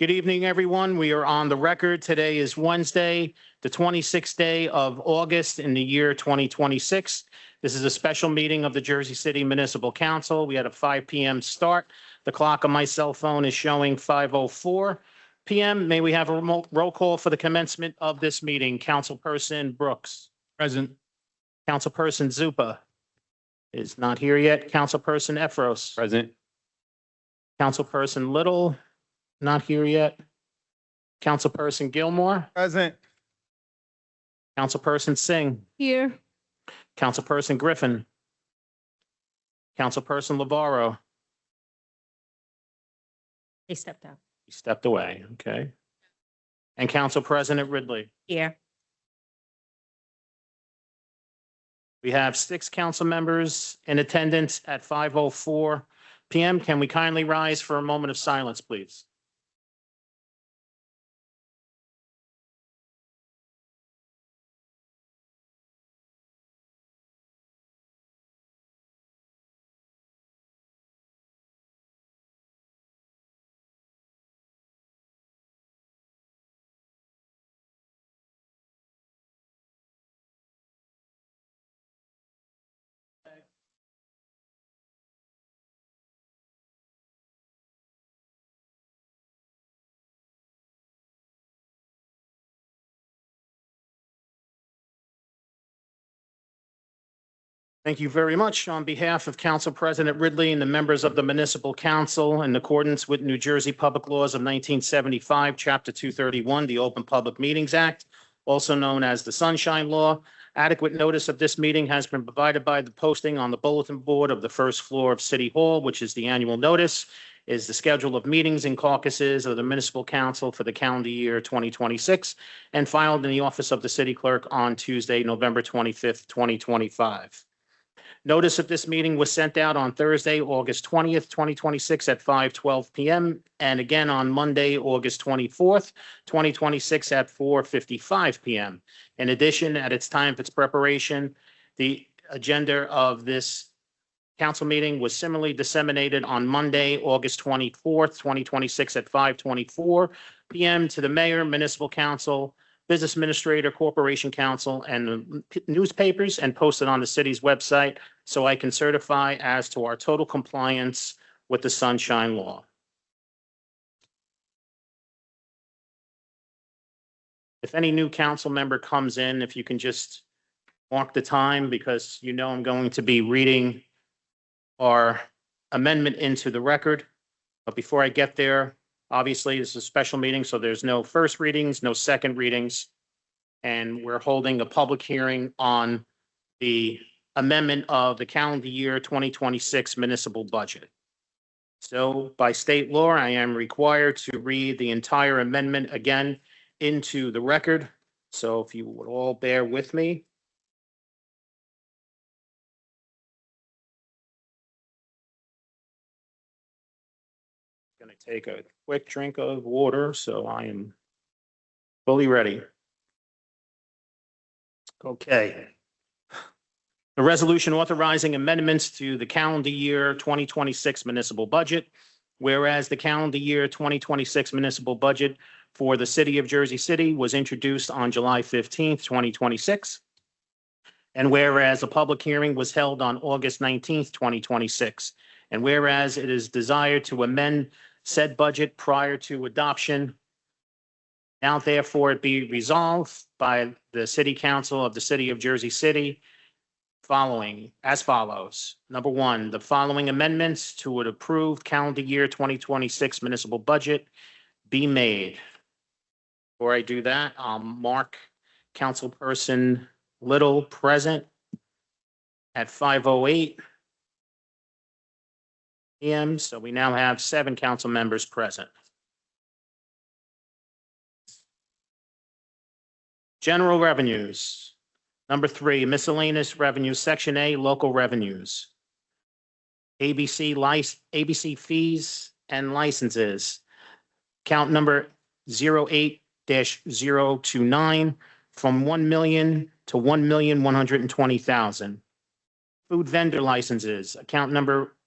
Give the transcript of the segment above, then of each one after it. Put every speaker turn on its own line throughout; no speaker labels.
Good evening, everyone. We are on the record. Today is Wednesday, the 26th day of August in the year 2026. This is a special meeting of the Jersey City Municipal Council. We had a 5 p.m. start. The clock on my cell phone is showing 5:04 p.m. May we have a roll call for the commencement of this meeting? Councilperson Brooks.
Present.
Councilperson Zupa is not here yet. Councilperson Efros.
Present.
Councilperson Little, not here yet. Councilperson Gilmore.
Present.
Councilperson Singh.
Here.
Councilperson Griffin. Councilperson Lavarro.
They stepped out.
He stepped away, okay. And Council President Ridley.
Here.
We have 6 council members in attendance at 5:04 p.m. Can we kindly rise for a moment of silence, please? Thank you very much. On behalf of Council President Ridley and the members of the Municipal Council, in accordance with New Jersey Public Laws of 1975, Chapter 231, the Open Public Meetings Act, also known as the Sunshine Law, adequate notice of this meeting has been provided by the posting on the bulletin board of the first floor of City Hall, which is the annual notice, is the schedule of meetings and caucuses of the Municipal Council for the calendar year 2026, and filed in the office of the City Clerk on Tuesday, November 25th, 2025. Notice of this meeting was sent out on Thursday, August 20th, 2026 at 5:12 p.m. and again on Monday, August 24th, 2026 at 4:55 p.m. In addition, at its time of its preparation, the agenda of this council meeting was similarly disseminated on Monday, August 24th, 2026 at 5:24 p.m. to the mayor, municipal council, business administrator, corporation council, and newspapers, and posted on the city's website so I can certify as to our total compliance with the Sunshine Law. If any new council member comes in, if you can just mark the time, because you know I'm going to be reading our amendment into the record. But before I get there, obviously, this is a special meeting, so there's no first readings, no second readings. And we're holding a public hearing on the amendment of the calendar year 2026 municipal budget. So by state law, I am required to read the entire amendment again into the record. So if you would all bear with me. Going to take a quick drink of water, so I am fully ready. Okay. The resolution authorizing amendments to the calendar year 2026 municipal budget, whereas the calendar year 2026 municipal budget for the city of Jersey City was introduced on July 15th, 2026. And whereas a public hearing was held on August 19th, 2026. And whereas it is desired to amend said budget prior to adoption, now therefore it be resolved by the City Council of the City of Jersey City following as follows. Number 1, the following amendments to an approved calendar year 2026 municipal budget be made. Before I do that, I'll mark Councilperson Little present at 5:08 p.m. So we now have 7 council members present. General revenues. Number 3, miscellaneous revenues, Section A, local revenues. ABC fees and licenses. Count number 08-029 from 1 million to 1,120,000. Food vendor licenses, account number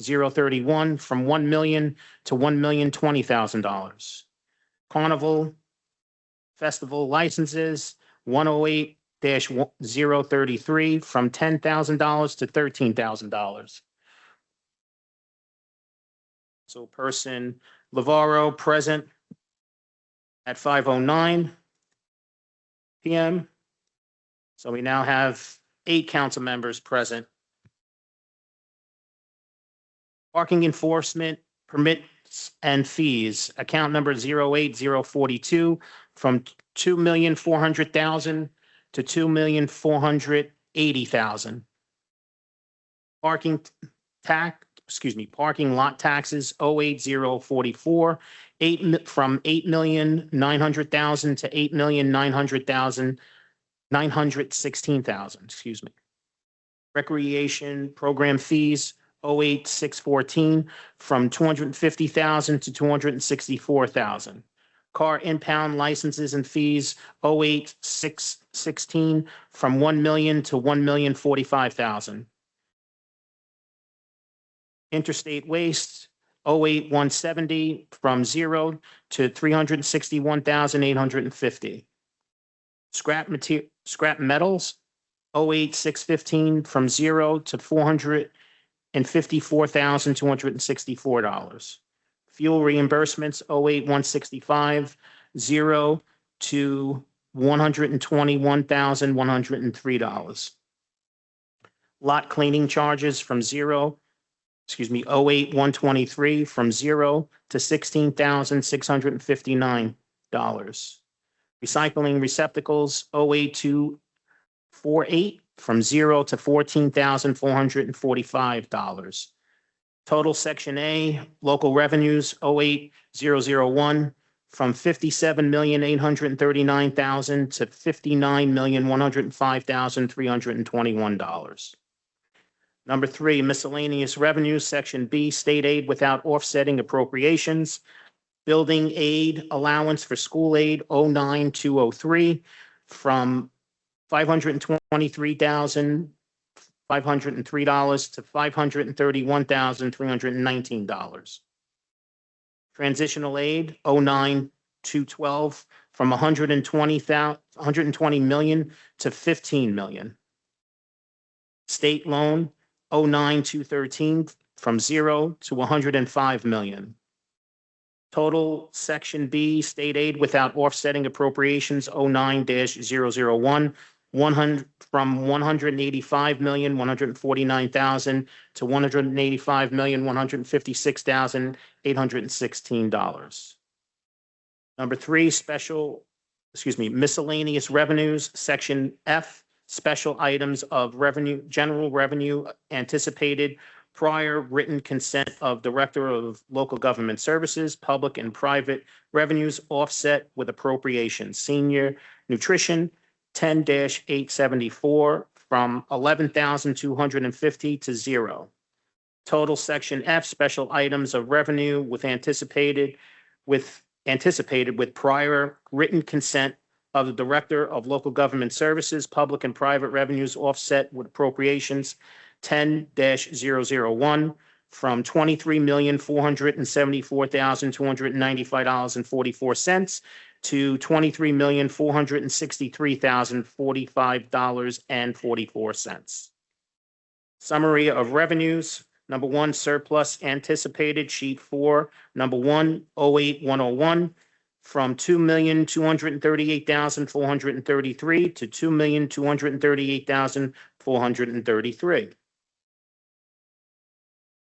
031 from $1 million to $1,020,000. Carnival Festival licenses, 108-033 from $10,000 to $13,000. So person Lavaro present at 5:09 PM. So we now have 8 council members present. Parking enforcement permits and fees, account number 08042 from $2,400,000 to $2,480,000. Parking lot taxes 08044, from $8,900,000 to $8,916,000. Recreation program fees 08614 from $250,000 to $264,000. Car impound licenses and fees 08616 from $1 million to $1,045,000. Interstate waste 08170 from 0 to $361,850. Scrap metals 08615 from 0 to $454,264. Fuel reimbursements 08165 0 to $121,103. Lot cleaning charges from 08123 from 0 to $16,659. Recycling receptacles 08248 from 0 to $14,445. Total Section A, local revenues 08001 from $57,839,000 to $59,105,321. Number 3, miscellaneous revenues, Section B, state aid without offsetting appropriations. Building aid allowance for school aid 09203 from $523,503 to $531,319. Transitional aid 09212 from $120 million to $15 million. State loan 09213 from 0 to $105 million. Total Section B, state aid without offsetting appropriations 09-001, from $185,149,000 to $185,156,816. Number 3, miscellaneous revenues, Section F, special items of revenue, general revenue anticipated prior written consent of Director of Local Government Services, Public and Private Revenues offset with appropriations. Senior nutrition 10-874 from $11,250 to 0. Total Section F, special items of revenue anticipated with prior written consent of the Director of Local Government Services, Public and Private Revenues offset with appropriations 10-001 from $23,474,295.44 to $23,463,045.44. Summary of revenues. Number 1, surplus anticipated, sheet 4, number 1, 08101 from $2,238,433 to $2,238,433.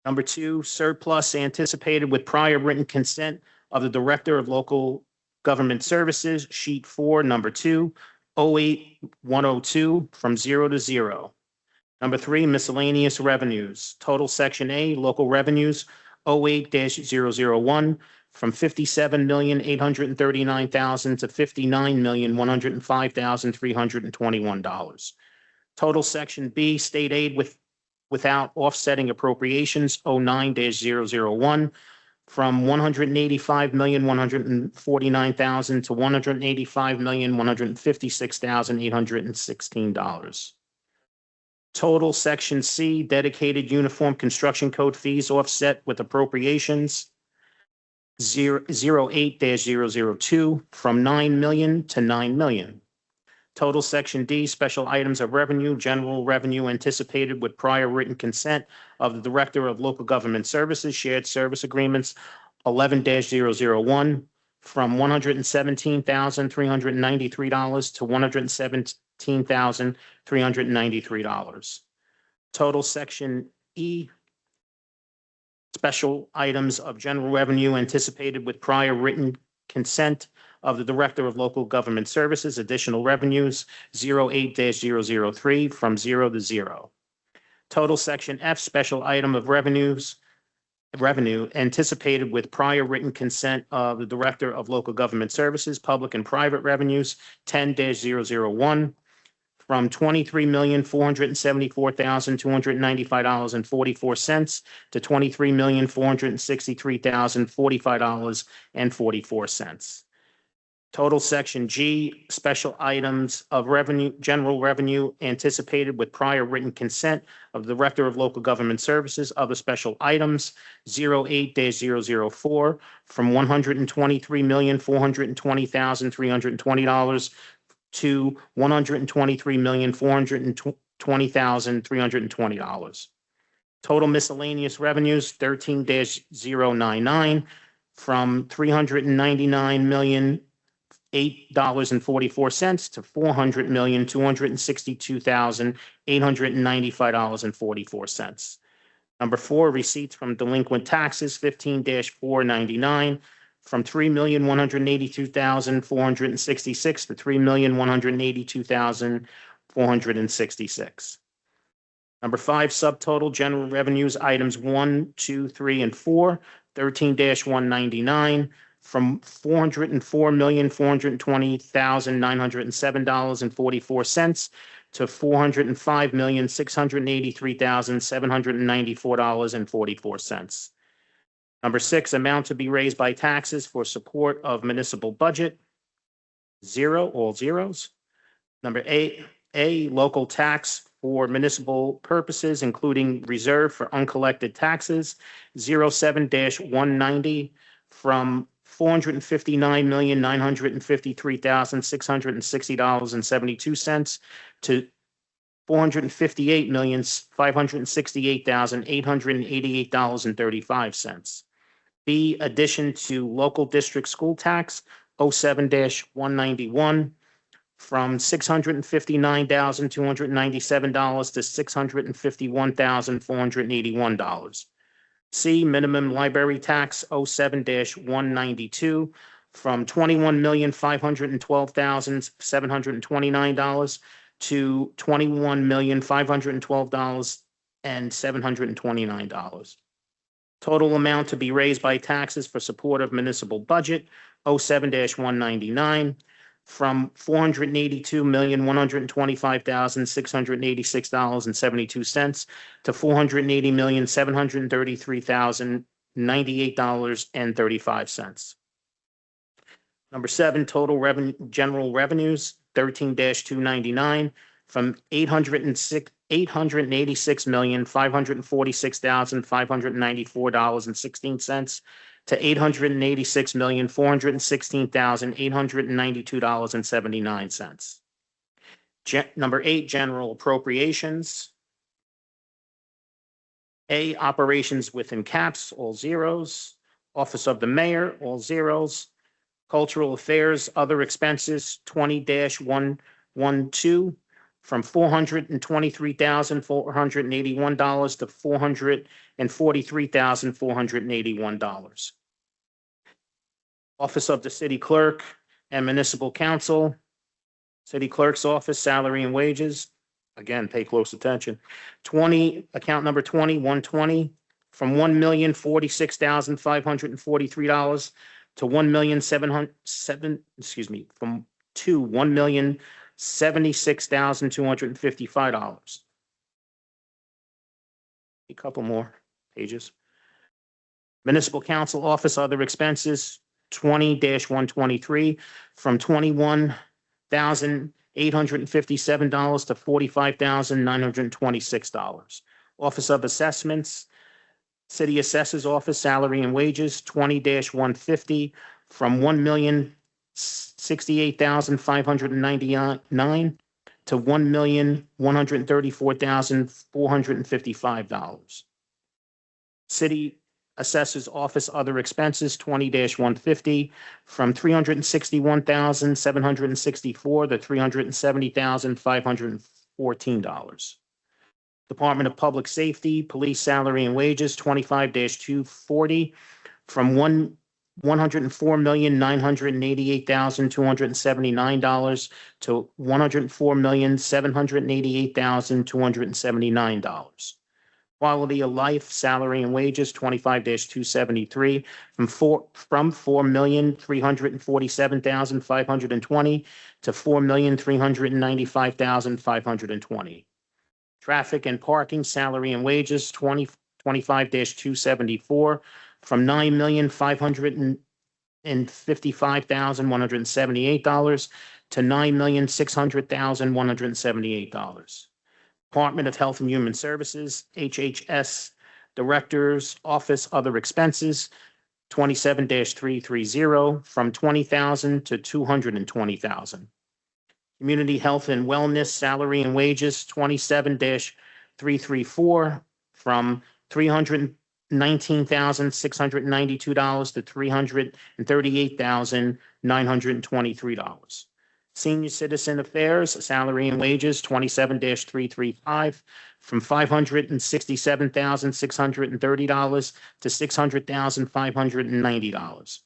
Number 2, surplus anticipated with prior written consent of the Director of Local Government Services, sheet 4, number 2, 08102 from 0 to 0. Number 3, miscellaneous revenues. Total Section A, local revenues 08-001 from $57,839,000 to $59,105,321. Total Section B, state aid without offsetting appropriations 09-001 from $185,149,000 to $185,156,816. Total Section C, dedicated uniform construction code fees offset with appropriations, 08-002 from 9 million to 9 million. Total Section D, special items of revenue, general revenue anticipated with prior written consent of the Director of Local Government Services, shared service agreements, 11-001 from $117,393 to $117,393. Total Section E, special items of general revenue anticipated with prior written consent of the Director of Local Government Services, additional revenues, 08-003 from 0 to 0. Total Section F, special item of revenue anticipated with prior written consent of the Director of Local Government Services, public and private revenues, 10-001 from $23,474,295.44 to $23,463,045.44. Total Section G, special items of revenue, general revenue anticipated with prior written consent of the Director of Local Government Services, other special items, 08-004 from $123,420,320 to $123,420,320. Total miscellaneous revenues, 13-099 from $399,008.44 to $400,262,895.44. Number 4, receipts from delinquent taxes, 15-499 from $3,182,466 to $3,182,466. Number 5, subtotal general revenues, items 1, 2, 3, and 4, 13-199 from $404,420,907.44 to $405,683,794.44. Number 6, amount to be raised by taxes for support of municipal budget, 0, all zeros. Number 8, local tax for municipal purposes, including reserve for uncollected taxes, 07-190 from $459,953,660.72 to $458,568,888.35. B, addition to local district school tax, 07-191 from $659,297 to $651,481. C, minimum library tax, 07-192 from $21,512,729 to $21,512,729. Total amount to be raised by taxes for support of municipal budget, 07-199 from $482,125,686.72 to $480,733,098.35. Number 7, total revenue, general revenues, 13-299 from $886,546,594.16 to $886,416,892.79. Number 8, general appropriations. A, operations within caps, all zeros. Office of the Mayor, all zeros. Cultural Affairs, other expenses, 20-112 from $423,481 to $443,481. Office of the City Clerk and Municipal Council, City Clerk's Office, salary and wages, again, pay close attention, account number 120 from $1,046,543 to $1,076,255. A couple more pages. Municipal Council Office, other expenses, 20-123 from $21,000 $857 to $45,926. Office of Assessments, City Assessor's Office, salary and wages, 20-150 from $1,068,599 to $1,134,455. City Assessor's Office, other expenses, 20-150 from $361,764 to $370,514. Department of Public Safety, Police salary and wages, 25-240 from $104,988,279 to $104,788,279. Quality of Life salary and wages, 25-273 from $4,347,520 to $4,395,520. Traffic and Parking salary and wages, 25-274 from $9,555,178 to $9,600,178. Department of Health and Human Services, HHS Director's Office, other expenses, 27-330 from $20,000 to $220,000. Community Health and Wellness salary and wages, 27-334 from $319,692 to $338,923. Senior Citizen Affairs salary and wages, 27-335 from $567,630 to $600,590.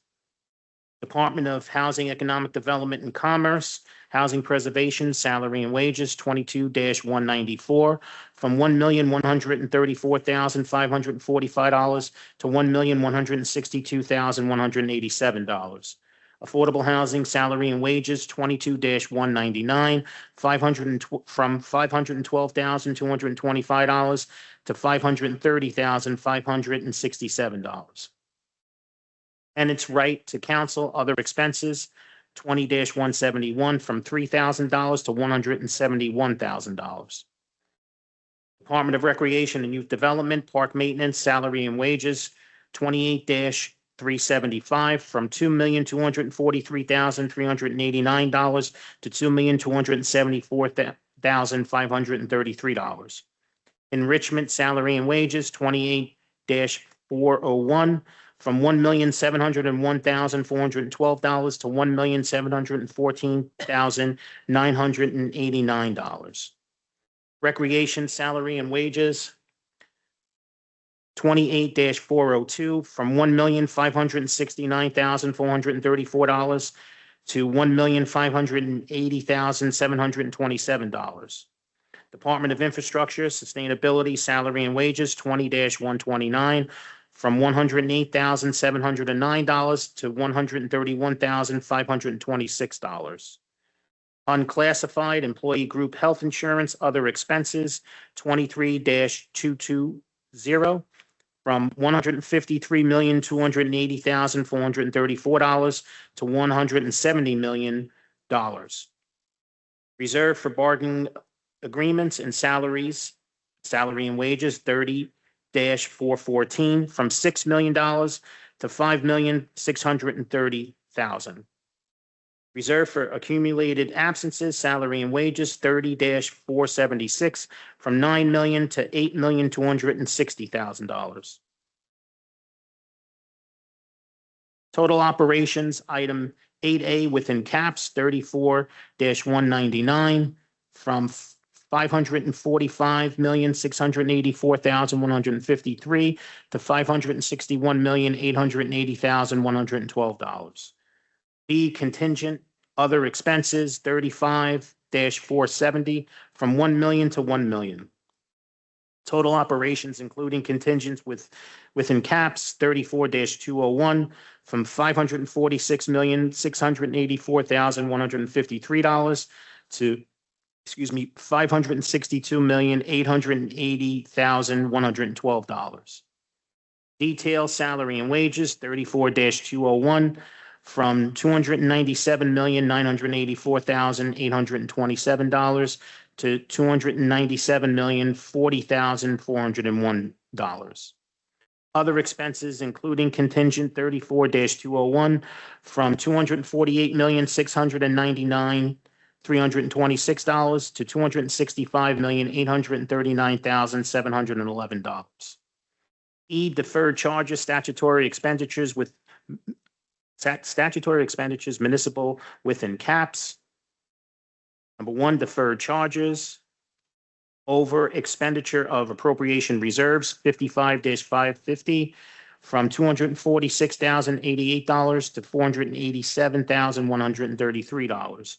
Department of Housing, Economic Development and Commerce, Housing Preservation, salary and wages, 22-194 from $1,134,545 to $1,162,187. Affordable Housing, salary and wages, 22-199 from $512,225 to $530,567. And its right to counsel, other expenses, 20-171 from $3,000 to $171,000. Department of Recreation and Youth Development, Park Maintenance, salary and wages, 28-375 from $2,243,389 to $2,274,533. Enrichment, salary and wages, 28-401 from $1,701,412 to $1,714,989. Recreation salary and wages, 28-402 from $1,569,434 to $1,580,727. Department of Infrastructure, Sustainability, salary and wages, 20-129 from $108,709 to $131,526. Unclassified Employee Group Health Insurance, other expenses, 23-220 from $153,280,434 to $170 million. Reserve for bargaining agreements and salaries, salary and wages, 30-414 from $6 million to $5,630,000. Reserve for accumulated absences, salary and wages, 30-476 from $9 million to $8,260,000. Total operations, item 8A within caps, 34-199 from $545,684,153 to $561,880,112. B, contingent other expenses, 35-470 from $1 million to $1 million. Total operations, including contingents within caps, 34-201 from $546,684,153 to $562,880,112. Detail salary and wages, 34-201 from $297,984,827 to $297,040,401. Other expenses, including contingent 34-201, from $248,699,326 to $265,839,711. E, deferred charges, statutory expenditures municipal within caps. Number one, deferred charges. Over expenditure of appropriation reserves, 55-550, from $246,088 to $487,133.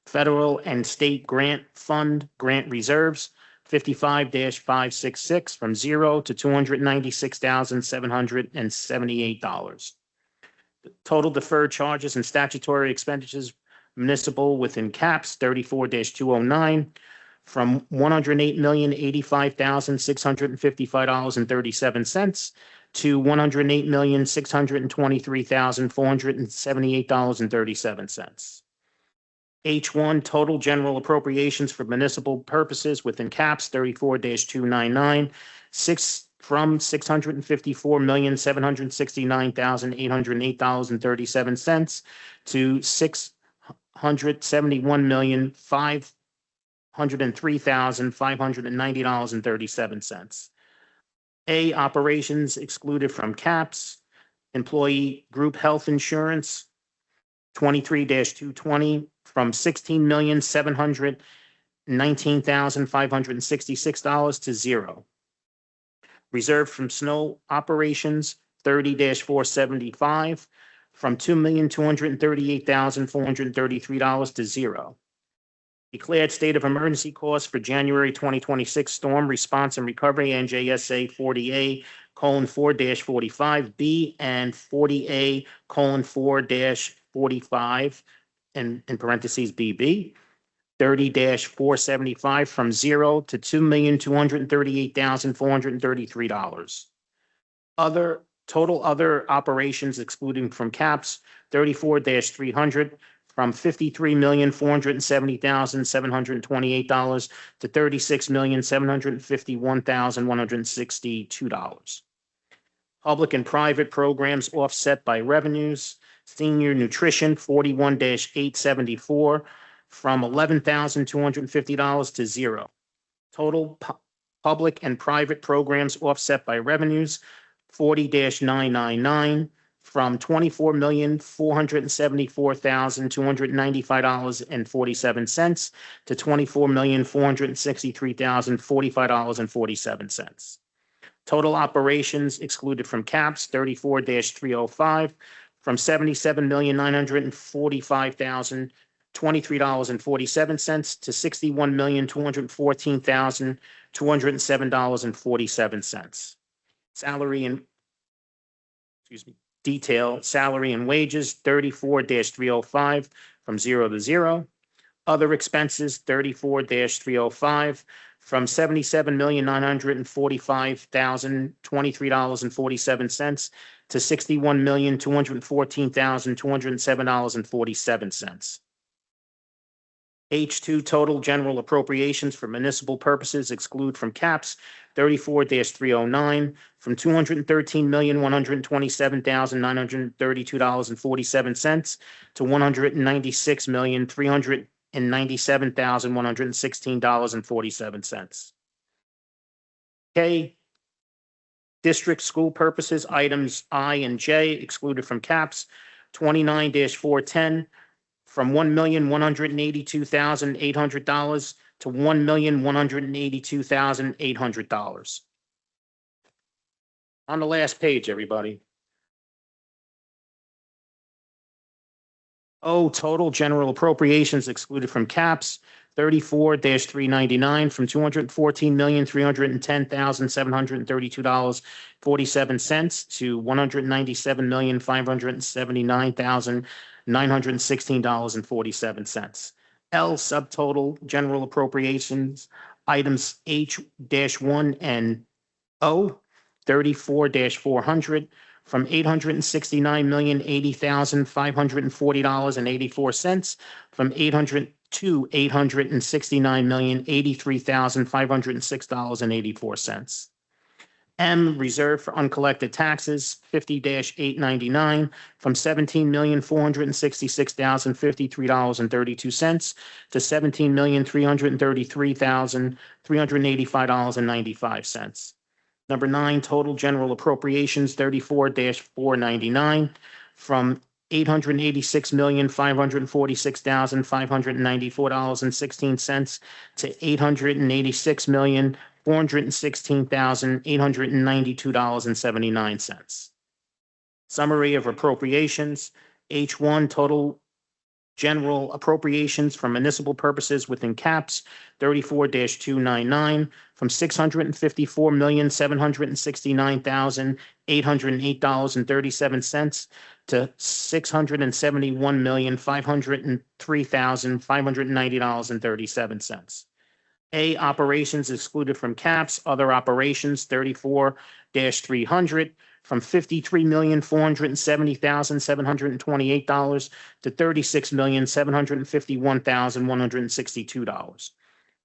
Federal and state grant fund grant reserves, 55-566, from $0 to $296,778. Total deferred charges and statutory expenditures municipal within caps, 34-209, from $108,085,655.37 to $108,623,478.37. H1, total general appropriations for municipal purposes within caps, 34-299, from $654,769,808.37 to $671,503,590.37. A, operations excluded from caps, employee group health insurance, 23-220, from $16,719,566 to $0. Reserved from snow operations, 30-475, from $2,238,433 to $0. Declared state of emergency costs for January 2026 storm response and recovery, NJSA 40A:4-45B and 40A:4-45, in parentheses BB, 30-475, from $0 to $2,238,433. Total other operations excluding from caps, 34-300, from $53,470,728 to $36,751,162. Public and private programs offset by revenues. Senior nutrition, 41-874, from $11,250 to $0. Total public and private programs offset by revenues, 40-999, from $24,474,295.47 to $24,463,045.47. Total operations excluded from caps, 34-305, from $77,945,023.47 to $61,214,207.47. Detail, salary and wages, 34-305, from $0 to $0. Other expenses, 34-305, from $77,945,023.47 to $61,214,207.47. H2, total general appropriations for municipal purposes exclude from caps, 34-309, from $213,127,932.47 to $196,397,116.47. K, district school purposes, items I and J excluded from caps, 29-410, from $1,182,800 to $1,182,800. On the last page, everybody. O, total general appropriations excluded from caps, 34-399, from $214,310,732.47 to $197,579,916.47. L, subtotal general appropriations, items H-1 and O, 34-400, from $869,080,540.84 from $869,083,506.84. M, reserved for uncollected taxes, 50-899, from $17,466,053.32 to $17,333,385.95. Number 9, total general appropriations, 34-499, from $886,546,594.16 to $886,416,892.79. Summary of appropriations. H1, total general appropriations for municipal purposes within caps, 34-299, from $654,769,808.37 to $671,503,590.37. A, operations excluded from caps, other operations, 34-300, from $53,470,728 to $36,751,162.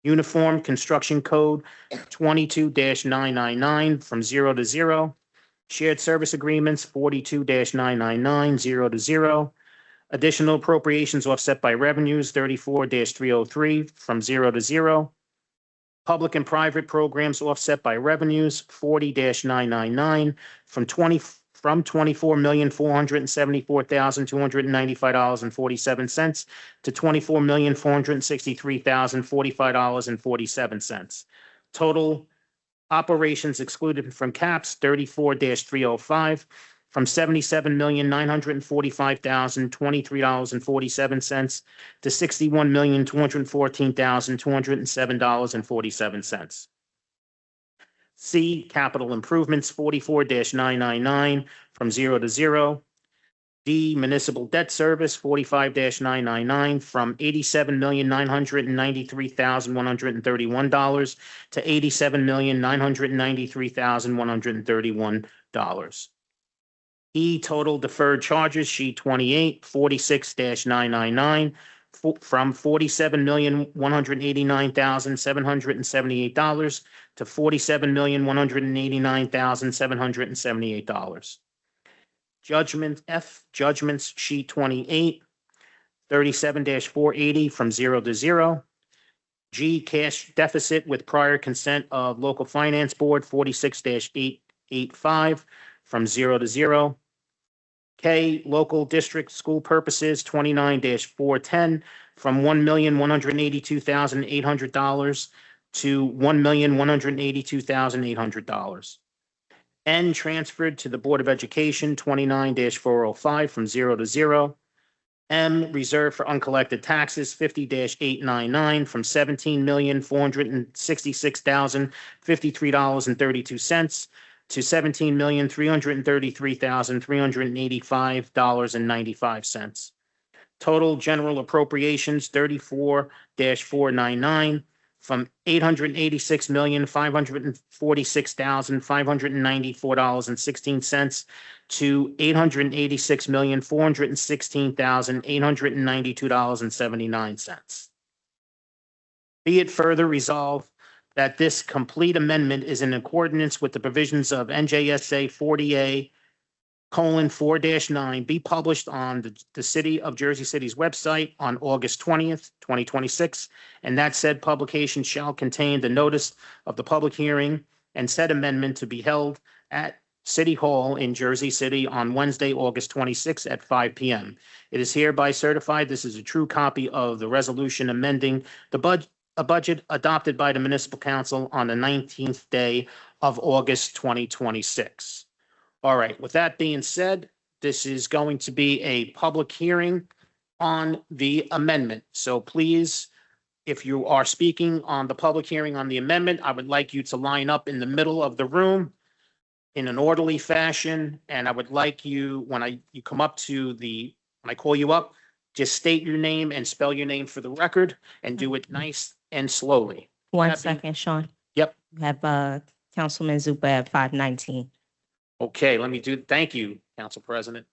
Uniform Construction Code 22-999, from 0 to 0. Shared Service Agreements 42-999, 0 to 0. Additional appropriations offset by revenues 34-303, from 0 to 0. Public and private programs offset by revenues 40-999, from $24,474,295.47 to $24,463,045.47. Total operations excluded from caps 34-305, from $77,945,023.47 to $61,214,207.47. C, capital improvements 44-999, from 0 to 0. D, municipal debt service 45-999, from $87,993,131 to $87,993,131. E, total deferred charges, sheet 28, 46-999, from $47,189,778 to $47,189,778. Judgment F, judgments, sheet 28, 37-480, from 0 to 0. G, cash deficit with prior consent of local finance board 46-885, from 0 to 0. K, local district school purposes 29-410, from $1,182,800 to $1,182,800. N, transferred to the Board of Education 29-405, from 0 to 0. M, reserved for uncollected taxes 50-899, from $17,466,053.32 to $17,333,385.95. Total general appropriations 34-499, from $886,546,594.16 to $886,416,892.79. Be it further resolved that this complete amendment is in accordance with the provisions of NJSA 40A:4-9, be published on the City of Jersey City's website on August 20th, 2026, and that said publication shall contain the notice of the public hearing and said amendment to be held at City Hall in Jersey City on Wednesday, August 26th at 5 p.m. It is hereby certified this is a true copy of the resolution amending the budget adopted by the Municipal Council on the 19th day of August 2026. All right, with that being said, this is going to be a public hearing on the amendment. So please, if you are speaking on the public hearing on the amendment, I would like you to line up in the middle of the room in an orderly fashion. And I would like you, when you come up to when I call you up, just state your name and spell your name for the record and do it nice and slowly.
1 second, Sean.
Yep.
We have Councilman Zupa at 519.
Okay, thank you, Council President.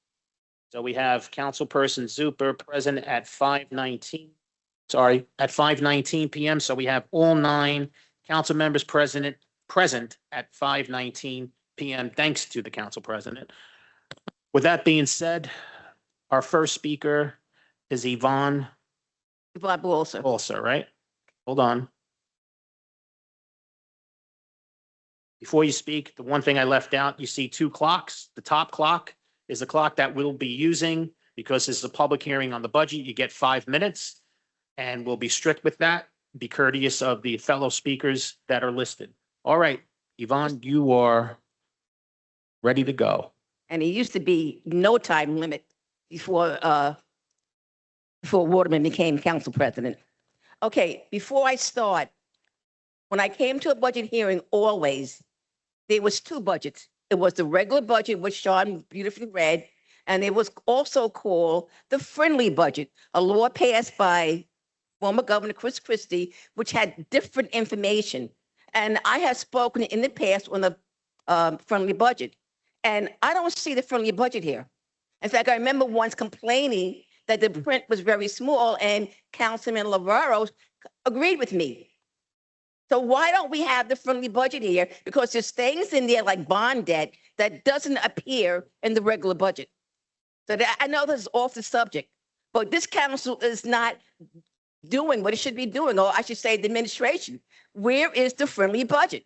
So we have Councilperson Zuper present at 5:19 PM. So we have all 9 council members present at 5:19 PM, thanks to the Council President. With that being said, our first speaker is Yvonne also, right? Hold on. Before you speak, the one thing I left out, you see 2 clocks. The top clock is the clock that we'll be using because this is a public hearing on the budget. You get 5 minutes, and we'll be strict with that. Be courteous of the fellow speakers that are listed. All right, Yvonne, you are ready to go.
And it used to be no time limit before Waterman became council president. Okay, before I start, when I came to a budget hearing, always, there was 2 budgets. It was the regular budget, which Sean beautifully read, and it was also called the friendly budget, a law passed by former Governor Chris Christie, which had different information. And I have spoken in the past on the friendly budget, and I don't see the friendly budget here. In fact, I remember once complaining that the print was very small, and Councilman Lavaro agreed with me. So why don't we have the friendly budget here? Because there's things in there like bond debt that doesn't appear in the regular budget. So I know this is off the subject, but this council is not doing what it should be doing, or I should say the administration. Where is the friendly budget?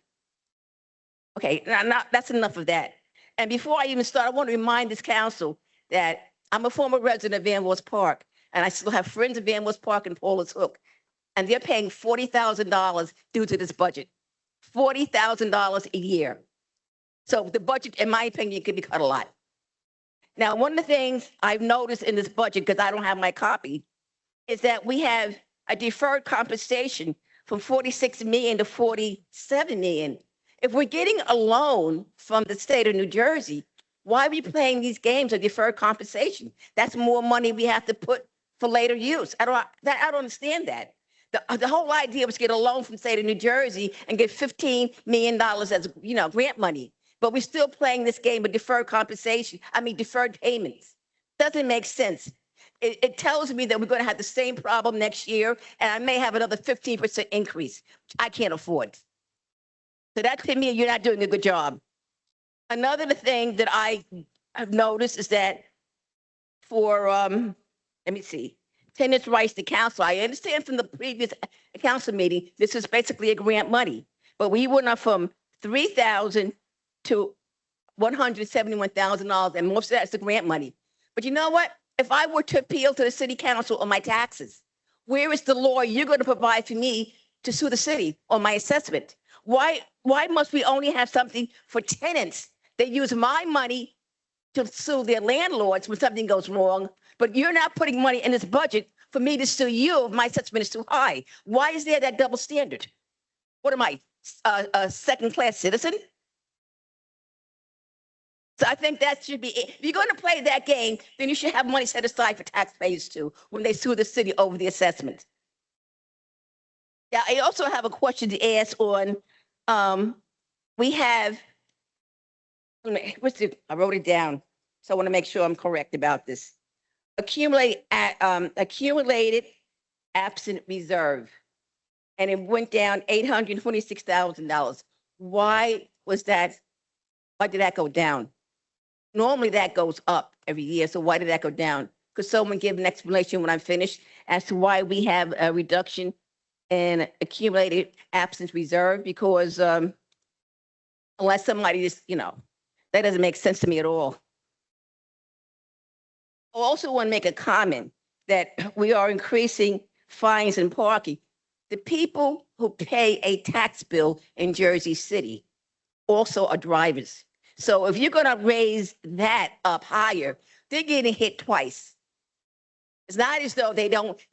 Okay, now that's enough of that. And before I even start, I want to remind this council that I'm a former resident of Van Wars Park, and I still have friends in Van Wars Park and Paulus Hook. And they're paying $40,000 due to this budget, $40,000 a year. So the budget, in my opinion, could be cut a lot. Now, one of the things I've noticed in this budget, because I don't have my copy, is that we have a deferred compensation from 46 million to 47 million. If we're getting a loan from the state of New Jersey, why are we playing these games of deferred compensation? That's more money we have to put for later use. I don't understand that. The whole idea was to get a loan from the state of New Jersey and get $15 million as, grant money. But we're still playing this game of deferred payments. Doesn't make sense. It tells me that we're going to have the same problem next year, and I may have another 15% increase, which I can't afford. So that to me, you're not doing a good job. Another thing that I have noticed is that for, tenants' rights to council, I understand from the previous council meeting, this is basically a grant money, but we went up from $3,000 to $171,000, and most of that's the grant money. But you know what? If I were to appeal to the city council on my taxes, where is the law you're going to provide for me to sue the city on my assessment? Why must we only have something for tenants? They use my money to sue their landlords when something goes wrong, but you're not putting money in this budget for me to sue you if my assessment is too high. Why is there that double standard? What am I, a second-class citizen? So I think that should be it. If you're going to play that game, then you should have money set aside for taxpayers too when they sue the city over the assessment. Yeah, I also have a question to ask on, we have, I wrote it down, so I want to make sure I'm correct about this. Accumulated absent reserve, and it went down $826,000. Why was that? Why did that go down? Normally that goes up every year, so why did that go down? Could someone give an explanation when I'm finished as to why we have a reduction in accumulated absence reserve? Because unless somebody just, that doesn't make sense to me at all. I also want to make a comment that we are increasing fines and parking. The people who pay a tax bill in Jersey City also are drivers. So if you're going to raise that up higher, they're getting hit twice. It's not as though they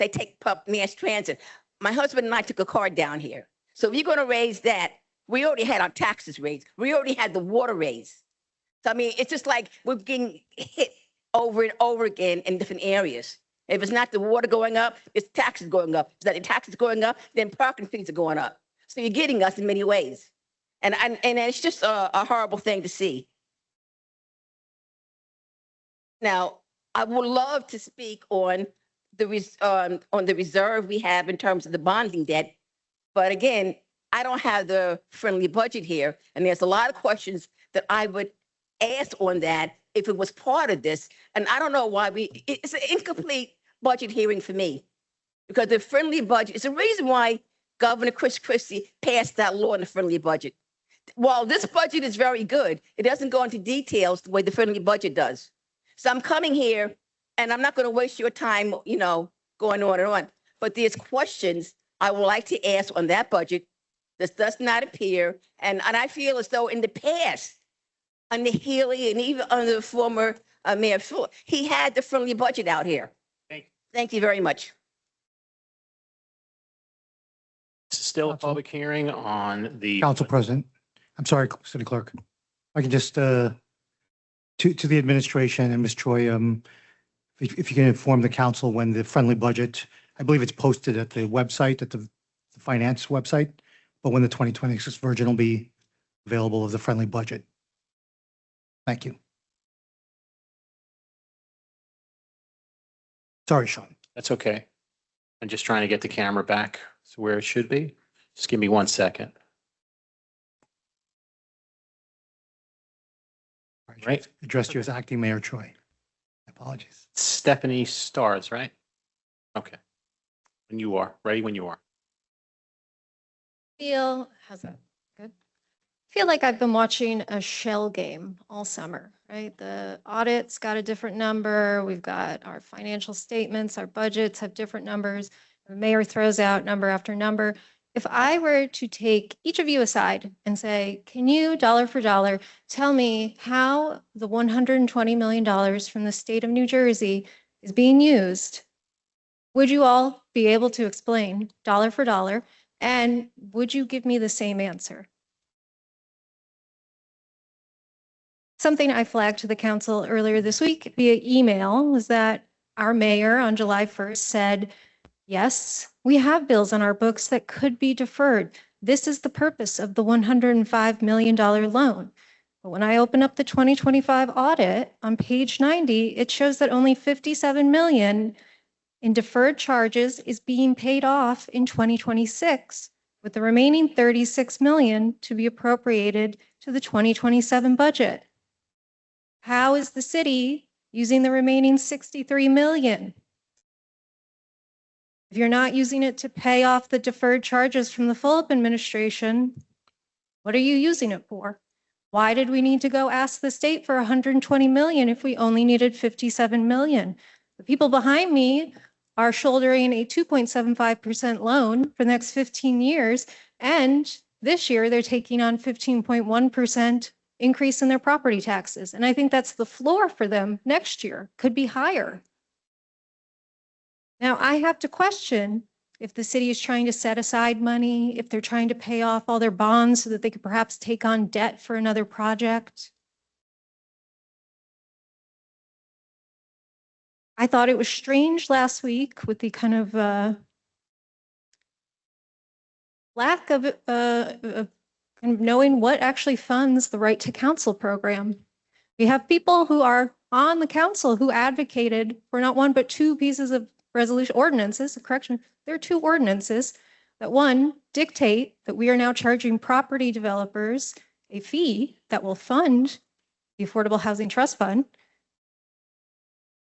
take mass transit. My husband and I took a car down here. So if you're going to raise that, we already had our taxes raised. We already had the water raised. So, it's just like we're getting hit over and over again in different areas. If it's not the water going up, it's taxes going up. If it's not the taxes going up, then parking fees are going up. So you're getting us in many ways. And it's just a horrible thing to see. Now, I would love to speak on on the reserve we have in terms of the bonding debt. But again, I don't have the friendly budget here. And there's a lot of questions that I would ask on that if it was part of this. And I don't know why it's an incomplete budget hearing for me. Because the friendly budget is the reason why Governor Chris Christie passed that law on the friendly budget. While this budget is very good, it doesn't go into details the way the friendly budget does. So I'm coming here and I'm not going to waste your time, going on and on. But there's questions I would like to ask on that budget. This does not appear. And I feel as though in the past, under Healy and even under the former Mayor Fuller, he had the friendly budget out here. Thank you very much.
This is still a
Council.
public hearing on the.
Council President, I'm sorry, City Clerk. I can just, to the administration and Ms. Choi, if you can inform the council when the friendly budget, I believe it's posted at the website, at the finance website, but when the 2026 version will be available of the friendly budget. Thank you. Sorry, Sean.
That's okay. I'm just trying to get the camera back to where it should be. Just give me 1 second. Right.
Addressed you as Acting Mayor Choi. Apologies.
Stephanie Stars, right? Okay. When you are, ready when you are.
How's that? Good. Feel like I've been watching a shell game all summer, right? The audit's got a different number. We've got our financial statements, our budgets have different numbers. The mayor throws out number after number. If I were to take each of you aside and say, can you dollar for dollar tell me how the $120 million from the state of New Jersey is being used? Would you all be able to explain dollar for dollar? And would you give me the same answer? Something I flagged to the council earlier this week via email was that our mayor on July 1st said, yes, we have bills on our books that could be deferred. This is the purpose of the $105 million loan. But when I open up the 2025 audit on page 90, it shows that only $57 million in deferred charges is being paid off in 2026, with the remaining $36 million to be appropriated to the 2027 budget. How is the city using the remaining $63 million? If you're not using it to pay off the deferred charges from the Fulop administration, what are you using it for? Why did we need to go ask the state for $120 million if we only needed $57 million? The people behind me are shouldering a 2.75% loan for the next 15 years. And this year they're taking on 15.1% increase in their property taxes. And I think that's the floor for them next year, could be higher. Now I have to question if the city is trying to set aside money, if they're trying to pay off all their bonds so that they could perhaps take on debt for another project. I thought it was strange last week with the kind of lack of kind of knowing what actually funds the Right to Counsel program. We have people who are on the council who advocated for not one but two pieces of resolution ordinances, correction, there are two ordinances that one dictate that we are now charging property developers a fee that will fund the Affordable Housing Trust Fund.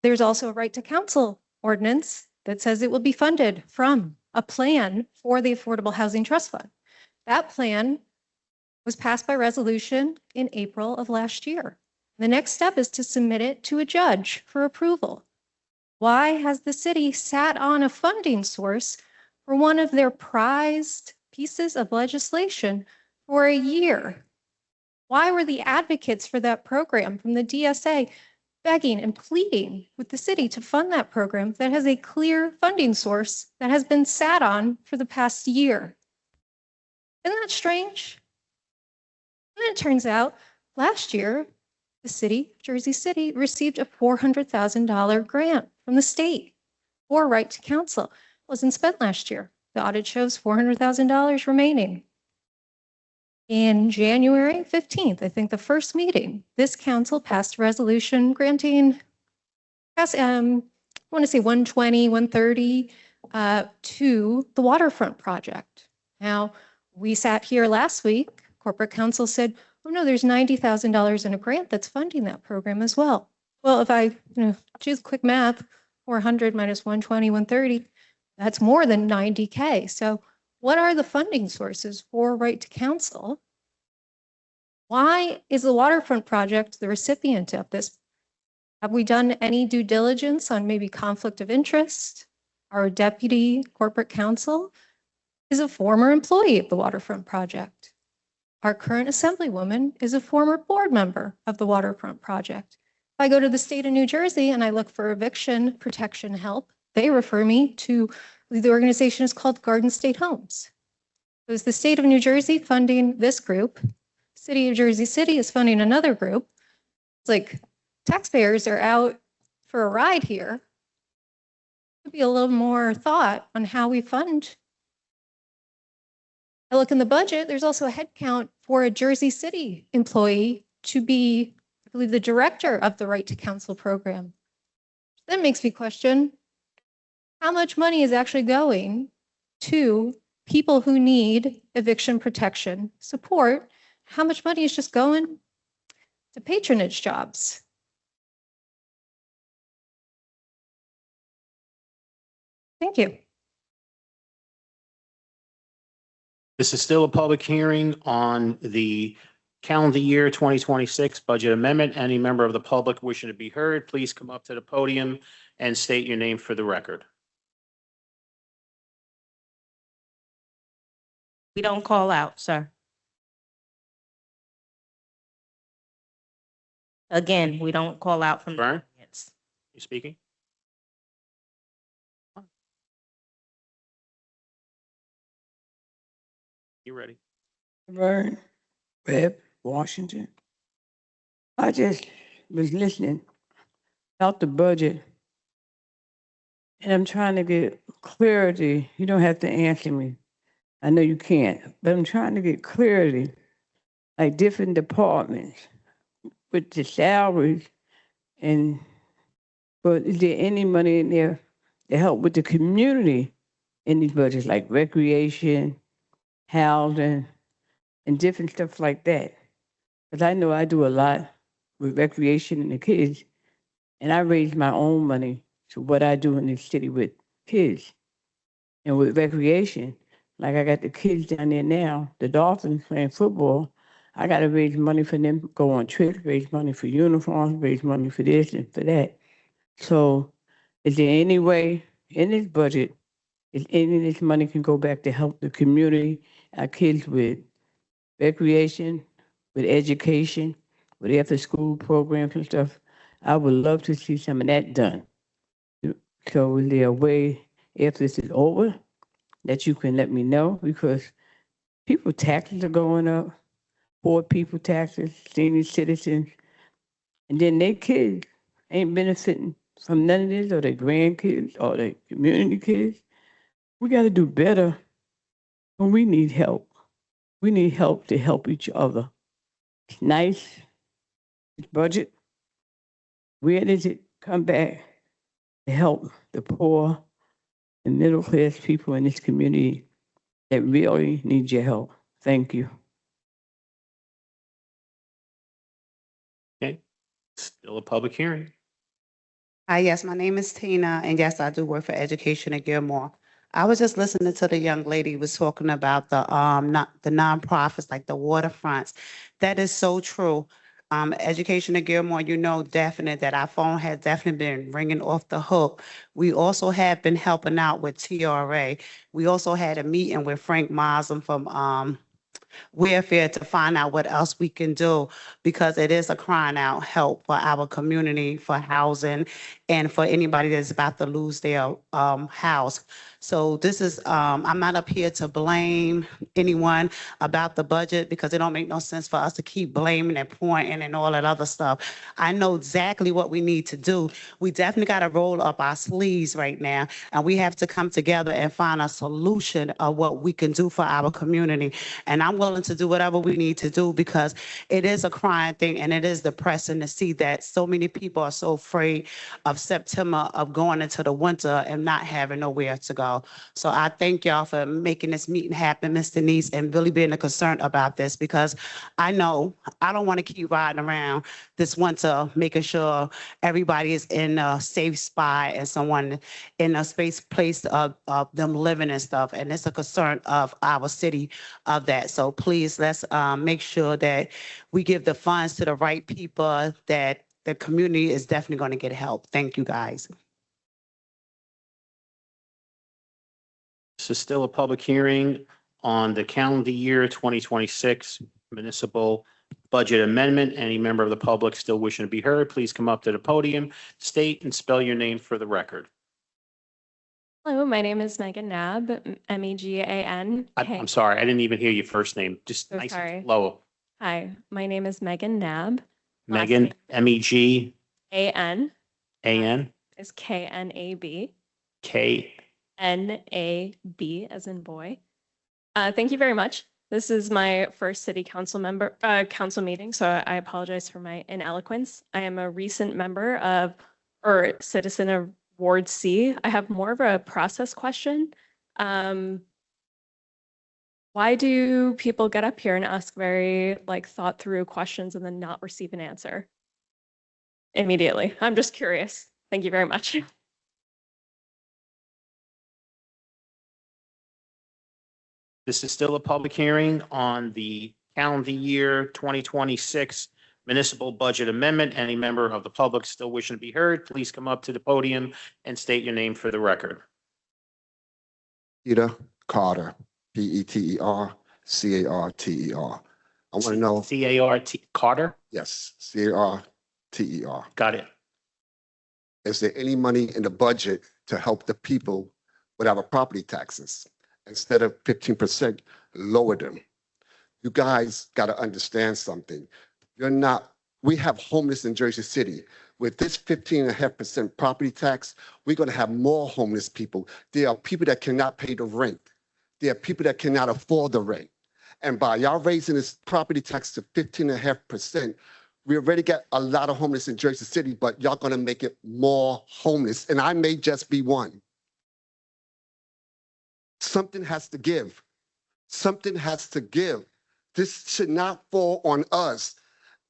There's also a Right to Counsel ordinance that says it will be funded from a plan for the Affordable Housing Trust Fund. That plan was passed by resolution in April of last year. The next step is to submit it to a judge for approval. Why has the city sat on a funding source for one of their prized pieces of legislation for a year? Why were the advocates for that program from the DSA begging and pleading with the city to fund that program that has a clear funding source that has been sat on for the past year? Isn't that strange? And it turns out last year, the city, Jersey City, received a $400,000 grant from the state for Right to Counsel. It wasn't spent last year. The audit shows $400,000 remaining. In January 15th, I think the first meeting, this council passed a resolution granting Yes, I want to say 120, 130 to the waterfront project. Now, we sat here last week, corporate counsel said, oh no, there's $90,000 in a grant that's funding that program as well. Well, if I choose quick math, 400 minus 120, 130, that's more than 90K. So what are the funding sources for right to counsel? Why is the waterfront project the recipient of this? Have we done any due diligence on maybe conflict of interest? Our deputy corporate counsel is a former employee of the waterfront project. Our current assemblywoman is a former board member of the waterfront project. If I go to the state of New Jersey and I look for eviction protection help, they refer me to the organization is called Garden State Homes. So is the state of New Jersey funding this group? City of Jersey City is funding another group. It's like taxpayers are out for a ride here. Could be a little more thought on how we fund. I look in the budget, there's also a head count for a Jersey City employee to be, I believe, the director of the Right to Counsel program. That makes me question how much money is actually going to people who need eviction protection support. How much money is just going to patronage jobs? Thank you.
This is still a public hearing on the calendar year 2026 budget amendment. Any member of the public wishing to be heard, please come up to the podium and state your name for the record.
We don't call out, sir. Again, we don't call out from the
Vern?
audience.
You speaking? You ready?
Vern, Webb, Washington. I just was listening about the budget, and I'm trying to get clarity. You don't have to answer me. I know you can't, but I'm trying to get clarity, like different departments with the salaries, but is there any money in there to help with the community in these budgets, like recreation, housing, and different stuff like that? Because I know I do a lot with recreation and the kids, and I raise my own money to what I do in the city with kids. And with recreation, like I got the kids down there now, the Dolphins playing football, I got to raise money for them, go on trips, raise money for uniforms, raise money for this and for that. So is there any way in this budget, is any of this money can go back to help the community, our kids with recreation, with education, with after-school programs and stuff? I would love to see some of that done. So is there a way, if this is over, that you can let me know? Because people taxes are going up, poor people taxes, senior citizens, and then their kids ain't benefiting from none of this, or their grandkids, or their community kids. We got to do better when we need help. We need help to help each other. It's nice, it's budget. Where does it come back to help the poor and middle class people in this community that really need your help? Thank you.
Okay, still a public hearing.
Hi, yes, my name is Tina, and yes, I do work for Education at Gilmore. I was just listening to the young lady was talking about the not the nonprofits like the waterfronts. That is so true. Education at Gilmore, you know, definite that our phone has definitely been ringing off the hook. We also have been helping out with TRA. We also had a meeting with Frank Maslin from welfare to find out what else we can do, because it is a crying out help for our community, for housing, and for anybody that's about to lose their house. So this is, I'm not up here to blame anyone about the budget, because it don't make no sense for us to keep blaming and pointing and all that other stuff. I know exactly what we need to do. We definitely got to roll up our sleeves right now, and we have to come together and find a solution of what we can do for our community. And I'm willing to do whatever we need to do because it is a crying thing and it is depressing to see that so many people are so afraid of September, of going into the winter and not having nowhere to go. So I thank y'all for making this meeting happen, Ms. Denise, and really being concerned about this because I know I don't want to keep riding around this winter, making sure everybody is in a safe spot and someone in a place of them living and stuff. And it's a concern of our city of that. So please, let's make sure that we give the funds to the right people, that the community is definitely going to get help. Thank you, guys.
This is still a public hearing on the calendar year 2026 municipal budget amendment. Any member of the public still wishing to be heard, please come up to the podium, state and spell your name for the record.
Hello, my name is Megan Nab, Megan.
I'm sorry, I didn't even hear your first name. Just
So
nice and
sorry.
slow.
Hi, my name is Megan Nab. Last
Megan,
name
MEGAN,
A-N is K-N-A-B,
K.
N-A-B as in boy. Thank you very much. This is my first city council meeting, so I apologize for my ineloquence. I am a recent member of, or citizen of Ward C. I have more of a process question. Why do people get up here and ask very thought through questions and then not receive an answer immediately? I'm just curious. Thank you very much.
This is still a public hearing on the calendar year 2026 municipal budget amendment. Any member of the public still wishing to be heard, please come up to the podium and state your name for the record.
Peter Carter, Petercarter. I want to know,
C-A-R-T, Carter?
yes, Carter.
Got it.
Is there any money in the budget to help the people with our property taxes? Instead of 15%, lower them. You guys got to understand something. We have homeless in Jersey City. With this 15.5% property tax, we're going to have more homeless people. There are people that cannot pay the rent. There are people that cannot afford the rent. And by y'all raising this property tax to 15.5%, we already got a lot of homeless in Jersey City, but y'all going to make it more homeless. And I may just be one. Something has to give. Something has to give. This should not fall on us.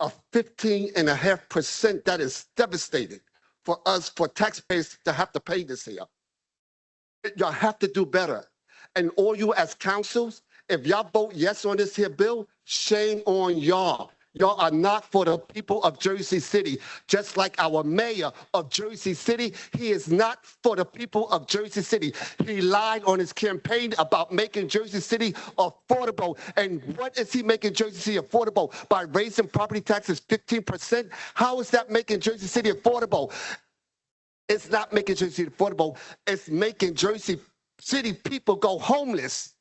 A 15.5%, that is devastating for us, for taxpayers to have to pay this here. Y'all have to do better. And all you as councils, if y'all vote yes on this here bill, shame on y'all. Y'all are not for the people of Jersey City. Just like our mayor of Jersey City, he is not for the people of Jersey City. He lied on his campaign about making Jersey City affordable. And what is he making Jersey City affordable? By raising property taxes 15%? How is that making Jersey City affordable? It's not making Jersey City affordable. It's making Jersey City people go homeless.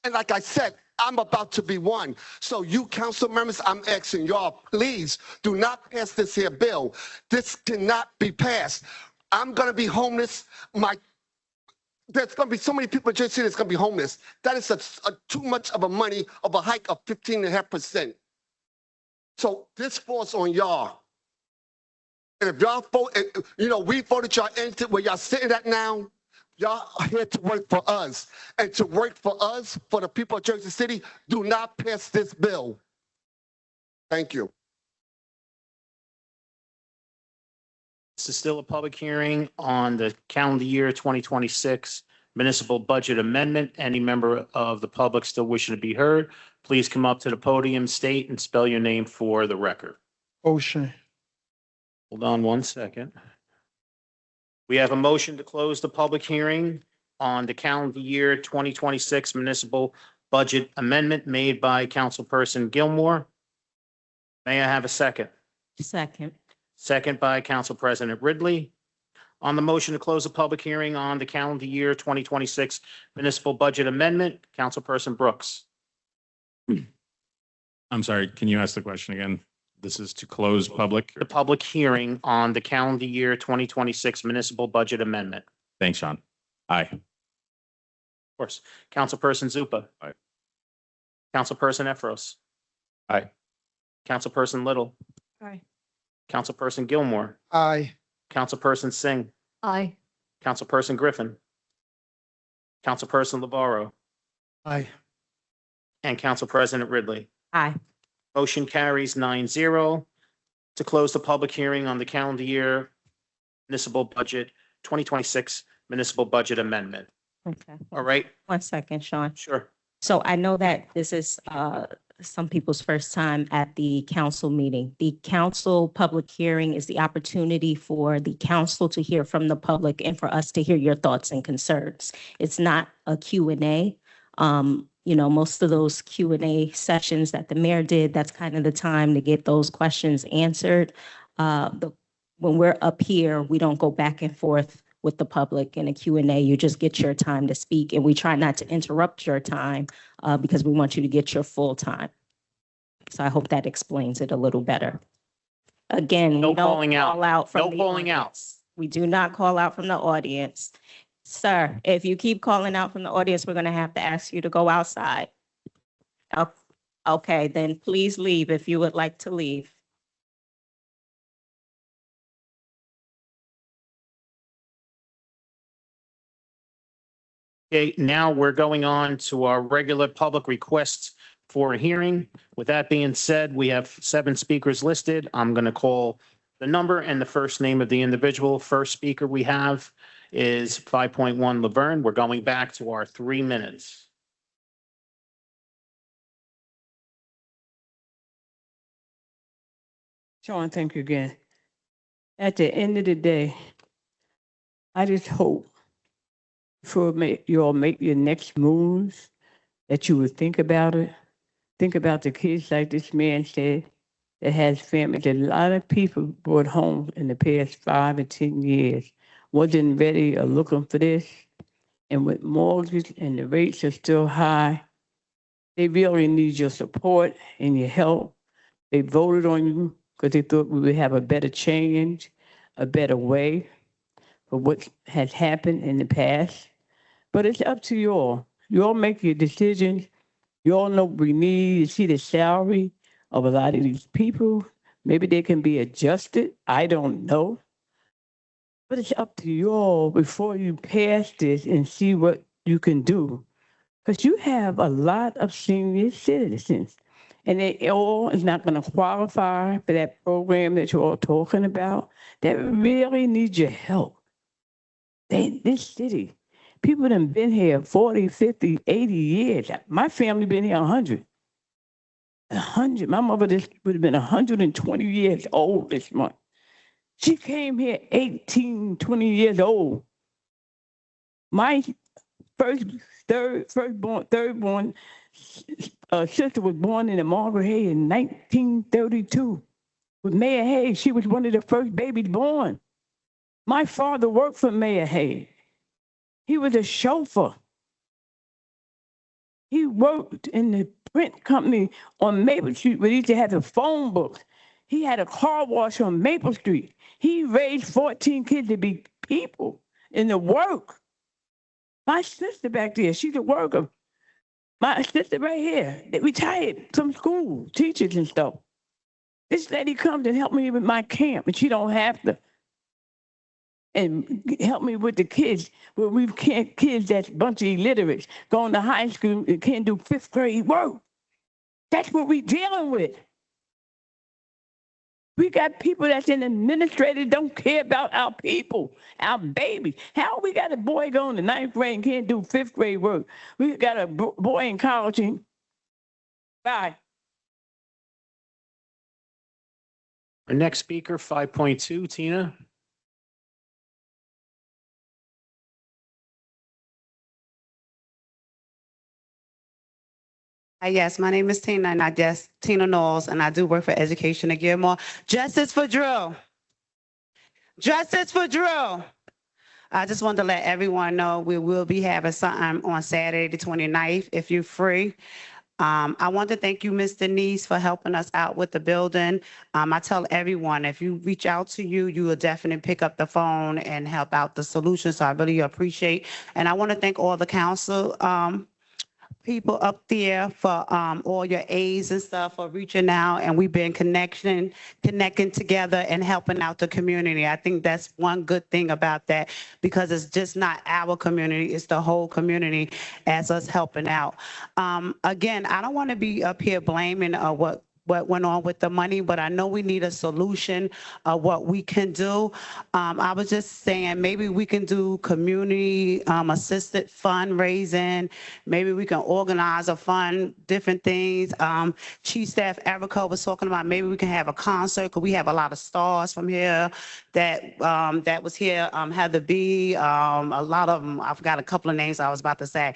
And like I said, I'm about to be one. So you council members, I'm asking y'all, please do not pass this here bill. This cannot be passed. I'm going to be homeless. There's going to be so many people in Jersey City that's going to be homeless. That is too much of a money of a hike of 15.5%. So this falls on y'all. And if y'all vote, we voted y'all into where y'all sitting at now. Y'all are here to work for us. And to work for us, for the people of Jersey City, do not pass this bill. Thank you.
This is still a public hearing on the calendar year 2026 municipal budget amendment. Any member of the public still wishing to be heard, please come up to the podium, state and spell your name for the record.
Ocean.
Hold on one second. We have a motion to close the public hearing on the calendar year 2026 municipal budget amendment made by Councilperson Gilmore. May I have a second?
Second.
Second by Council President Ridley. On the motion to close the public hearing on the calendar year 2026 municipal budget amendment, Councilperson Brooks.
I'm sorry, can you ask the question again? This is to close public.
The public hearing on the calendar year 2026 municipal budget amendment.
Thanks, Sean. Aye.
Of course. Councilperson Zupa.
Aye.
Councilperson Efros.
Aye.
Councilperson Little.
Aye.
Councilperson Gilmore.
Aye.
Councilperson Singh.
Aye.
Councilperson Griffin. Councilperson Navarro.
Aye.
And Council President Ridley.
Aye.
Motion carries 9-0 to close the public hearing on the calendar year municipal budget 2026 municipal budget amendment.
Okay.
All right,
1 second, Sean.
sure.
So I know that this is some people's first time at the council meeting. The council public hearing is the opportunity for the council to hear from the public and for us to hear your thoughts and concerns. It's not a Q&A. You know, most of those Q&A sessions that the mayor did, that's kind of the time to get those questions answered. When we're up here, we don't go back and forth with the public in a Q&A. You just get your time to speak, and we try not to interrupt your time because we want you to get your full time. So I hope that explains it a little better. Again,
No
we don't
calling out.
call out from
No
the
calling out.
audience. We do not call out from the audience. Sir, if you keep calling out from the audience, we're going to have to ask you to go outside. Okay, then please leave if you would like to leave.
Okay, now we're going on to our regular public requests for a hearing. With that being said, we have 7 speakers listed. I'm going to call the number and the first name of the individual. First speaker we have is 5.1 Laverne. We're going back to our 3 minutes.
Sean, thank you again. At the end of the day, I just hope before you all make your next moves that you would think about it. Think about the kids, like this man said, that has families. A lot of people brought home in the past 5 and 10 years wasn't ready or looking for this. And with mortgages and the rates are still high, they really need your support and your help. They voted on you because they thought we would have a better change, a better way for what has happened in the past. But it's up to you all. You all make your decisions. You all know we need to see the salary of a lot of these people. Maybe they can be adjusted. I don't know. But it's up to you all before you pass this and see what you can do. Because you have a lot of senior citizens, and they all is not going to qualify for that program that you're all talking about that really need your help. This city, people that have been here 40, 50, 80 years. My family been here 100. 100. My mother would have been 120 years old this month. She came here 18, 20 years old. My third-born sister was born in the Margaret Hay in 1932. With Mayor Hay, she was one of the first babies born. My father worked for Mayor Hay. He was a chauffeur. He worked in the print company on Maple Street where he used to have the phone books. He had a car wash on Maple Street. He raised 14 kids to be people in the work. My sister back there, she's a worker. My sister right here, they retired from school, teachers and stuff. This lady comes and help me with my camp, and she don't have to. And help me with the kids. Well, we've kids that's a bunch of illiterates going to high school and can't do 5th grade work. That's what we're dealing with. We got people that's in administrative don't care about our people, our babies. How we got a boy going to 9th grade and can't do 5th grade work? We got a boy in college and bye.
Our next speaker, 5.2, Tina.
Yes, my name is Tina, and Tina Knowles, and I do work for Education at Gilmore. Justice for Drew. Justice for Drew. I just wanted to let everyone know we will be having something on Saturday, the 29th, if you're free. I want to thank you, Ms. Denise, for helping us out with the building. I tell everyone, if you reach out to you, you will definitely pick up the phone and help out the solution. So I really appreciate. And I want to thank all the council people up there for all your aides and stuff for reaching out, and we've been connecting together and helping out the community. I think that's one good thing about that, because it's just not our community, it's the whole community as us helping out. Again, I don't want to be up here blaming what went on with the money, but I know we need a solution of what we can do. I was just saying, maybe we can do community assisted fundraising. Maybe we can organize a fund, different things. Chief Staff Erica was talking about maybe we can have a concert, because we have a lot of stars from here that was here. Heather B, a lot of them, I forgot a couple of names I was about to say,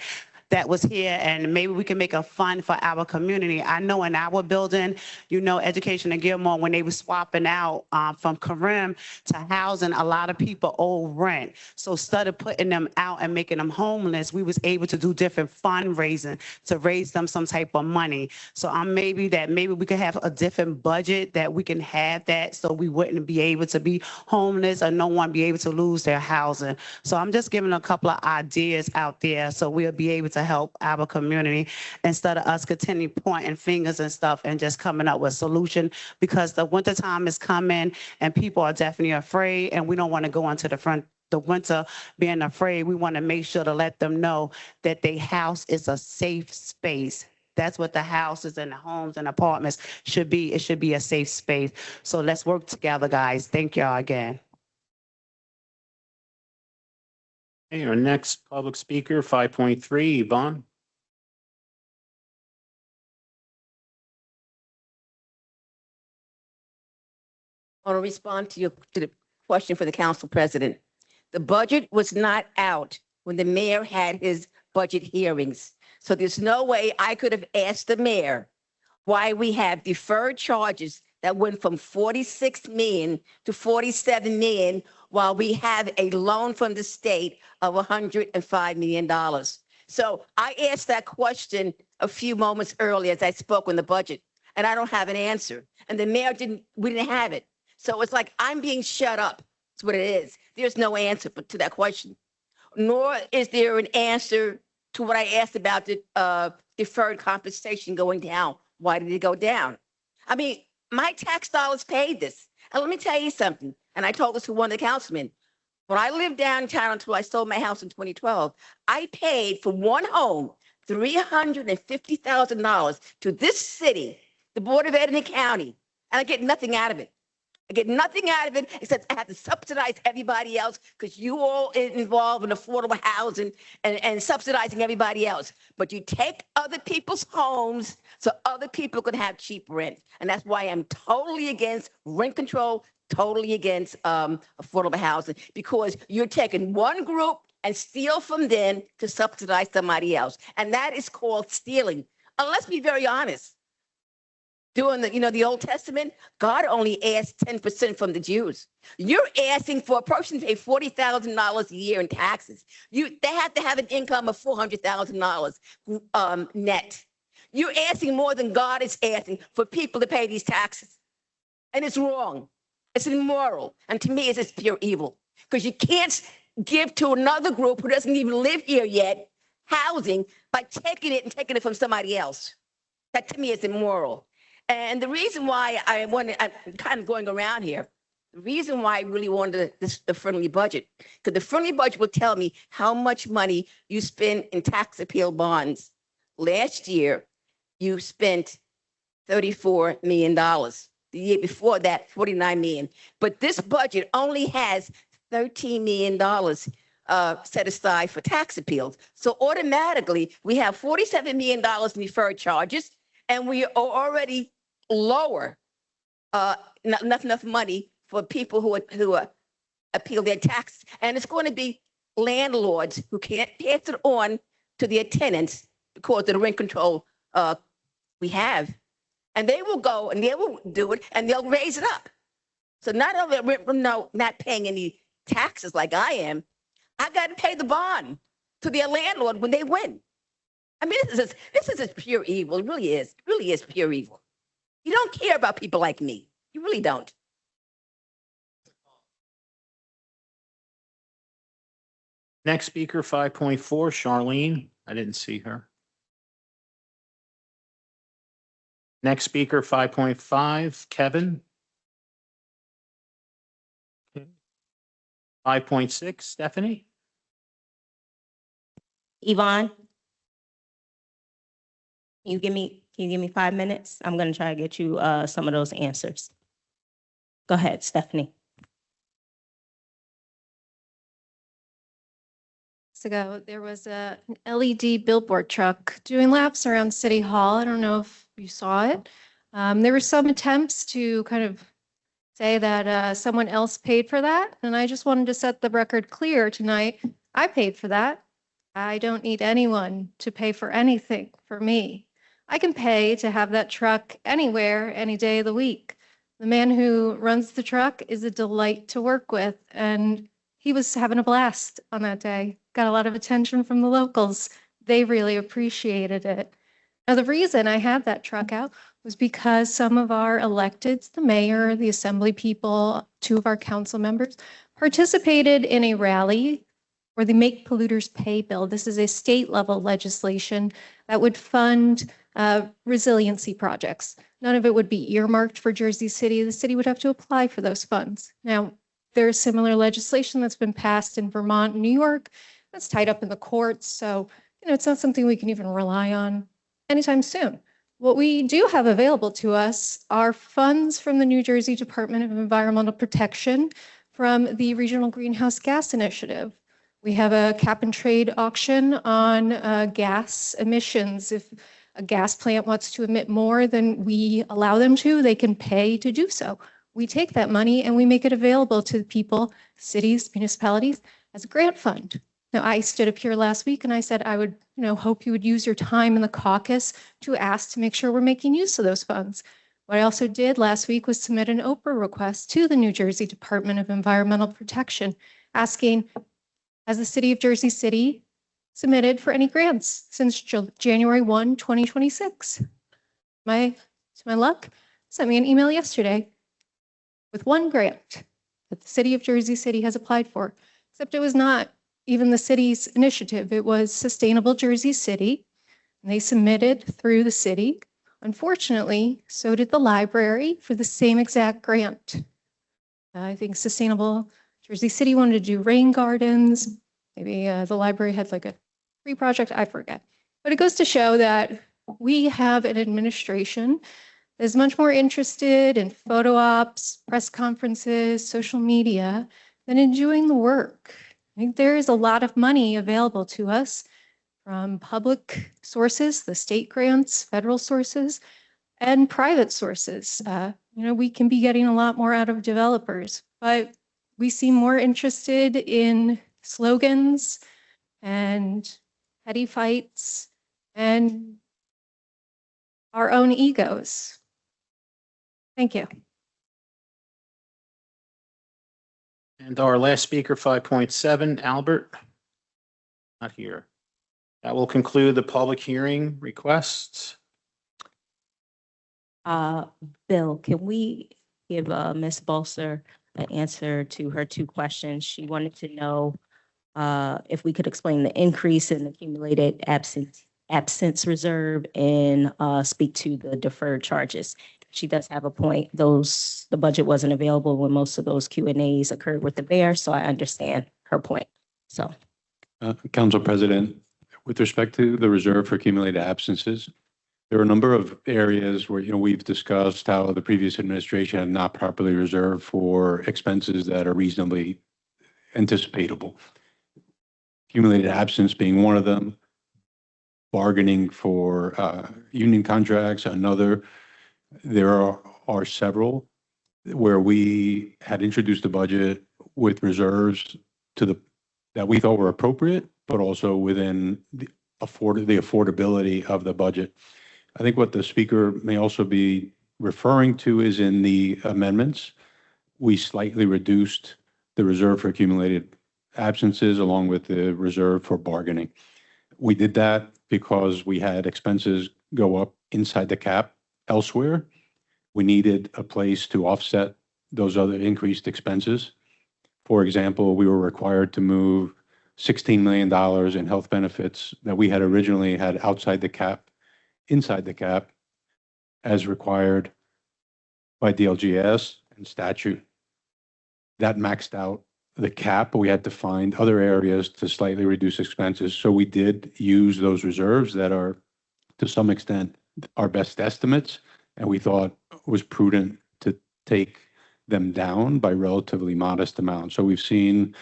that was here, and maybe we can make a fund for our community. I know in our building, Education and Gilmore, when they were swapping out from Karim to housing, a lot of people owe rent. So instead of putting them out and making them homeless, we was able to do different fundraising to raise them some type of money. So maybe we could have a different budget that we can have that, so we wouldn't be able to be homeless or no one be able to lose their housing. So I'm just giving a couple of ideas out there, so we'll be able to help our community instead of us continuing pointing fingers and stuff and just coming up with a solution, because the winter time is coming and people are definitely afraid, and we don't want to go into the winter being afraid. We want to make sure to let them know that their house is a safe space. That's what the houses and the homes and apartments should be. It should be a safe space. So let's work together, guys. Thank y'all again.
Okay, our next public speaker, 5.3, Yvonne.
I want to respond to the question for the council president. The budget was not out when the mayor had his budget hearings. So there's no way I could have asked the mayor why we have deferred charges that went from 46 million to 47 million, while we have a loan from the state of $105 million. So I asked that question a few moments earlier as I spoke on the budget, and I don't have an answer. And the mayor we didn't have it. So it's like I'm being shut up. That's what it is. There's no answer to that question, nor is there an answer to what I asked about the deferred compensation going down. Why did it go down? I mean, my tax dollars paid this. And let me tell you something, and I told this to one of the councilmen. When I lived downtown until I sold my house in 2012, I paid for one home $350,000 to this city, the Board of Ed in the county, and I get nothing out of it. I get nothing out of it except I have to subsidize everybody else, because you all involved in affordable housing and subsidizing everybody else. But you take other people's homes so other people can have cheap rent. And that's why I'm totally against rent control, totally against affordable housing, because you're taking one group and steal from them to subsidize somebody else. And that is called stealing. And let's be very honest. During the Old Testament, God only asked 10% from the Jews. You're asking for a person to pay $40,000 a year in taxes. They have to have an income of $400,000 net. You're asking more than God is asking for people to pay these taxes. And it's wrong. It's immoral. And to me, it's just pure evil, because you can't give to another group who doesn't even live here yet housing by taking it from somebody else. That to me is immoral. And the reason why I'm kind of going around here, the reason why I really wanted the friendly budget, because the friendly budget will tell me how much money you spend in tax appeal bonds. Last year, you spent $34 million. The year before that, $49 million. But this budget only has $13 million set aside for tax appeals. So automatically, we have $47 million in deferred charges, and we are already lower, not enough money for people who appeal their taxes. And it's going to be landlords who can't pass it on to their tenants because of the rent control we have. And they will go and they will do it and they'll raise it up. So not only not paying any taxes like I am, I got to pay the bond to their landlord when they win. I mean, this is just pure evil. It really is. It really is pure evil. You don't care about people like me. You really don't.
Next speaker, 5.4, Charlene. I didn't see her. Next speaker, 5.5, Kevin. 5.6, Stephanie.
Yvonne? Can you give me 5 minutes? I'm gonna try to get you some of those answers. Go ahead, Stephanie.
Ago, there was an LED billboard truck doing laps around City Hall. I don't know if you saw it. There were some attempts to kind of say that someone else paid for that, and I just wanted to set the record clear tonight. I paid for that. I don't need anyone to pay for anything for me. I can pay to have that truck anywhere, any day of the week. The man who runs the truck is a delight to work with, and he was having a blast on that day. Got a lot of attention from the locals. They really appreciated it. Now, the reason I had that truck out was because some of our electeds, the mayor, the assembly people, 2 of our council members, participated in a rally for the Make Polluters Pay bill. This is a state level legislation that would fund resiliency projects. None of it would be earmarked for Jersey City. The city would have to apply for those funds. Now, there's similar legislation that's been passed in Vermont and New York that's tied up in the courts. So, it's not something we can even rely on anytime soon. What we do have available to us are funds from the New Jersey Department of Environmental Protection from the Regional Greenhouse Gas Initiative. We have a cap and trade auction on gas emissions. If a gas plant wants to emit more than we allow them to, they can pay to do so. We take that money and we make it available to people, cities, municipalities, as a grant fund. Now, I stood up here last week and I said I would, hope you would use your time in the caucus to ask to make sure we're making use of those funds. What I also did last week was submit an Oprah request to the New Jersey Department of Environmental Protection, asking, has the city of Jersey City submitted for any grants since January 1, 2026? To my luck, sent me an email yesterday with 1 grant that the city of Jersey City has applied for, except it was not even the city's initiative. It was Sustainable Jersey City, and they submitted through the city. Unfortunately, so did the library for the same exact grant. I think Sustainable Jersey City wanted to do rain gardens. Maybe the library had like a free project, I forget. But it goes to show that we have an administration that is much more interested in photo ops, press conferences, social media, than in doing the work. I think there is a lot of money available to us from public sources, the state grants, federal sources, and private sources. We can be getting a lot more out of developers, but we seem more interested in slogans and petty fights and our own egos. Thank you.
And our last speaker, 5.7, Albert. Not here. That will conclude the public hearing requests.
Bill, can we give Ms. Bolser an answer to her 2 questions? She wanted to know if we could explain the increase in accumulated absence reserve and speak to the deferred charges. She does have a point. The budget wasn't available when most of those Q&As occurred with the mayor, so I understand her point. So,
Council President, with respect to the reserve for accumulated absences, there are a number of areas where, we've discussed how the previous administration had not properly reserved for expenses that are reasonably anticipatable. Accumulated absence being one of them, bargaining for union contracts, another. There are several where we had introduced a budget with reserves that we thought were appropriate, but also within the affordability of the budget. I think what the speaker may also be referring to is in the amendments, we slightly reduced the reserve for accumulated absences along with the reserve for bargaining. We did that because we had expenses go up inside the cap elsewhere. We needed a place to offset those other increased expenses. For example, we were required to move $16 million in health benefits that we had originally had outside the cap, inside the cap, as required by DLGS and statute. That maxed out the cap, but we had to find other areas to slightly reduce expenses. So we did use those reserves that are, to some extent, our best estimates, and we thought it was prudent to take them down by relatively modest amounts. So we've seen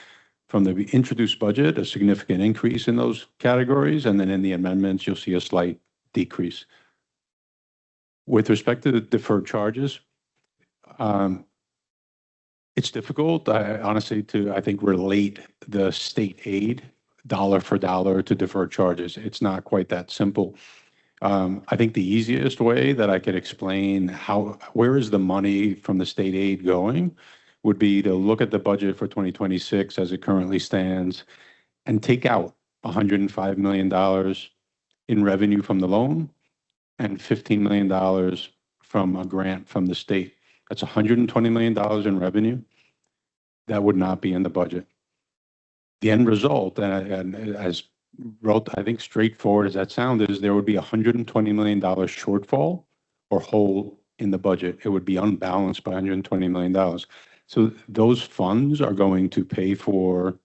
from the introduced budget a significant increase in those categories, and then in the amendments, you'll see a slight decrease. With respect to the deferred charges, it's difficult, honestly, I think, relate the state aid dollar for dollar to deferred charges. It's not quite that simple. I think the easiest way that I could explain where is the money from the state aid going would be to look at the budget for 2026 as it currently stands and take out $105 million in revenue from the loan and $15 million from a grant from the state. That's $120 million in revenue that would not be in the budget. The end result, and as I think straightforward as that sounded, is there would be $120 million shortfall or hole in the budget. It would be unbalanced by $120 million. So those funds are going to pay for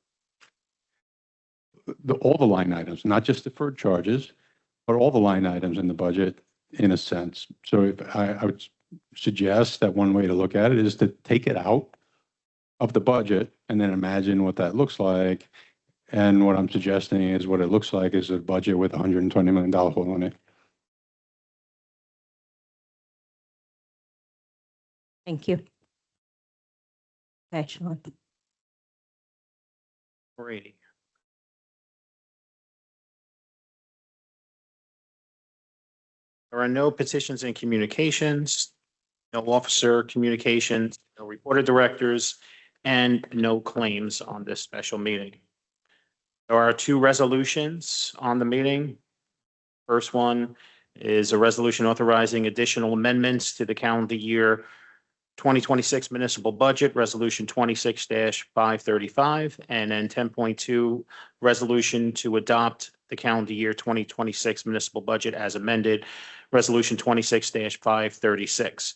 all the line items, not just deferred charges, but all the line items in the budget in a sense. So if I would suggest that one way to look at it is to take it out of the budget and then imagine what that looks like. And what I'm suggesting is what it looks like is a budget with $120 million hole in it.
Thank you. Okay, Sean.
Brady. There are no petitions and communications, no officer communications, no reported directors, and no claims on this special meeting. There are two resolutions on the meeting. First one is a resolution authorizing additional amendments to the calendar year 2026 municipal budget, resolution 26-535, and then 10.2 resolution to adopt the calendar year 2026 municipal budget as amended, resolution 26-536.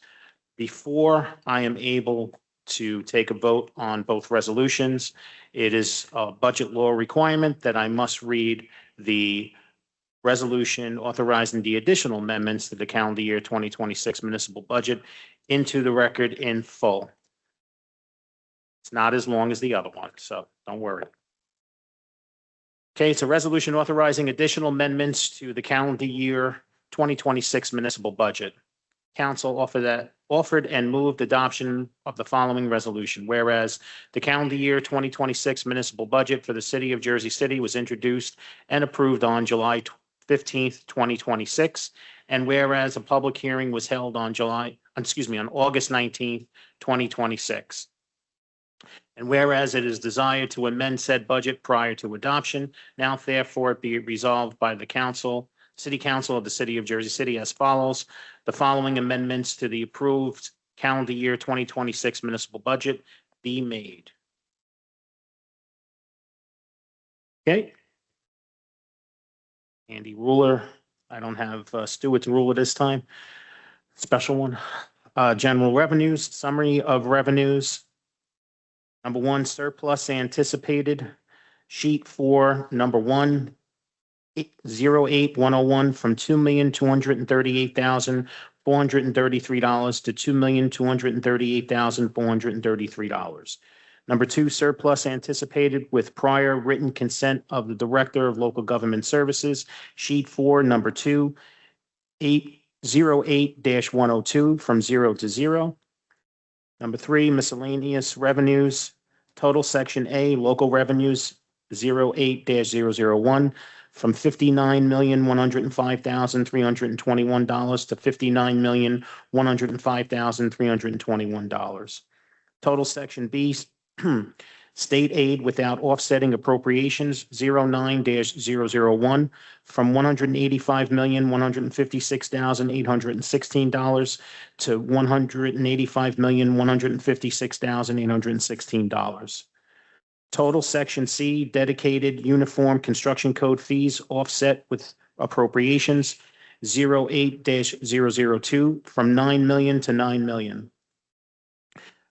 Before I am able to take a vote on both resolutions, it is a budget law requirement that I must read the resolution authorizing the additional amendments to the calendar year 2026 municipal budget into the record in full. It's not as long as the other one, so don't worry. Okay, it's a resolution authorizing additional amendments to the calendar year 2026 municipal budget. Council offered and moved adoption of the following resolution. Whereas the calendar year 2026 municipal budget for the city of Jersey City was introduced and approved on July 15th, 2026. And whereas a public hearing was held on August 19th, 2026. And whereas it is desired to amend said budget prior to adoption, now therefore be it resolved by the City Council of the City of Jersey City as follows. The following amendments to the approved calendar year 2026 municipal budget be made. Okay. Andy Ruler. I don't have Stewart's ruler this time. Special one. General revenues, summary of revenues. Number one, surplus anticipated. Sheet 4, number 1, 08101 from $2,238,433 to $2,238,433. Number 2, surplus anticipated with prior written consent of the Director of Local Government Services. Sheet 4, number 2, 808-102 from 0 to 0. Number 3, miscellaneous revenues. Total section A, local revenues 08-001 from $59,105,321 to $59,105,321. Total section B, state aid without offsetting appropriations 09-001 from $185,156,816 to $185,156,816. Total section C, dedicated uniform construction code fees offset with appropriations 08-002 from 9 million to 9 million.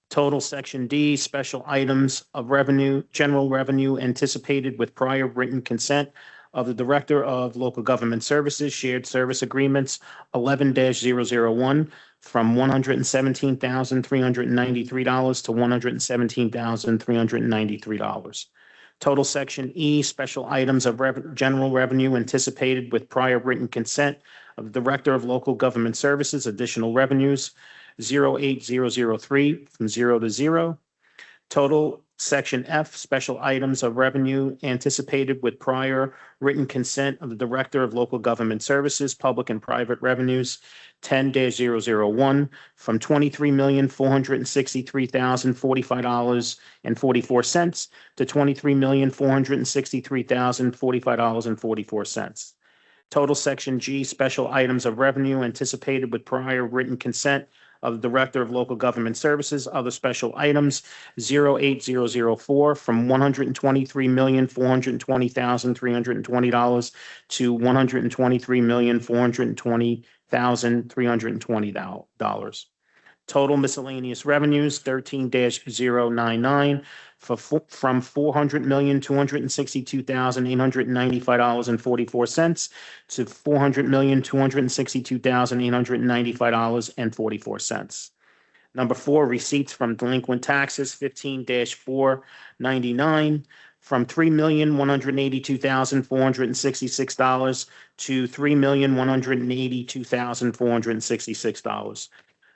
Total Section D, special items of revenue, general revenue anticipated with prior written consent of the Director of Local Government Services, Shared Service Agreements 11-001 from $117,393 to $117,393. Total Section E, special items of general revenue anticipated with prior written consent of the Director of Local Government Services, additional revenues 08003 from 0 to 0. Total Section F, special items of revenue anticipated with prior written consent of the Director of Local Government Services, Public and Private Revenues 10-001 from $23,463,045.44 to $23,463,045.44. Total Section G, special items of revenue anticipated with prior written consent of the Director of Local Government Services, other special items 08004 from $123,420,320 to $123,420,320. Total miscellaneous revenues 13-099 from $400,262,895.44 to $400,262,895.44. Number 4, receipts from delinquent taxes 15-499 from $3,182,466 to $3,182,466.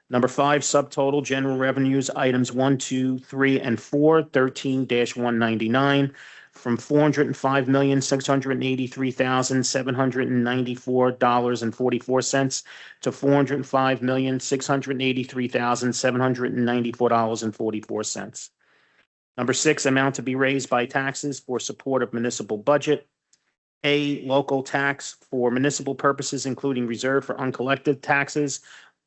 Number 5, subtotal general revenues, items 1, 2, 3, and 4, 13-199 from $405,683,794.44 to $405,683,794.44. Number 6, amount to be raised by taxes for support of municipal budget. A, local tax for municipal purposes, including reserve for uncollected taxes,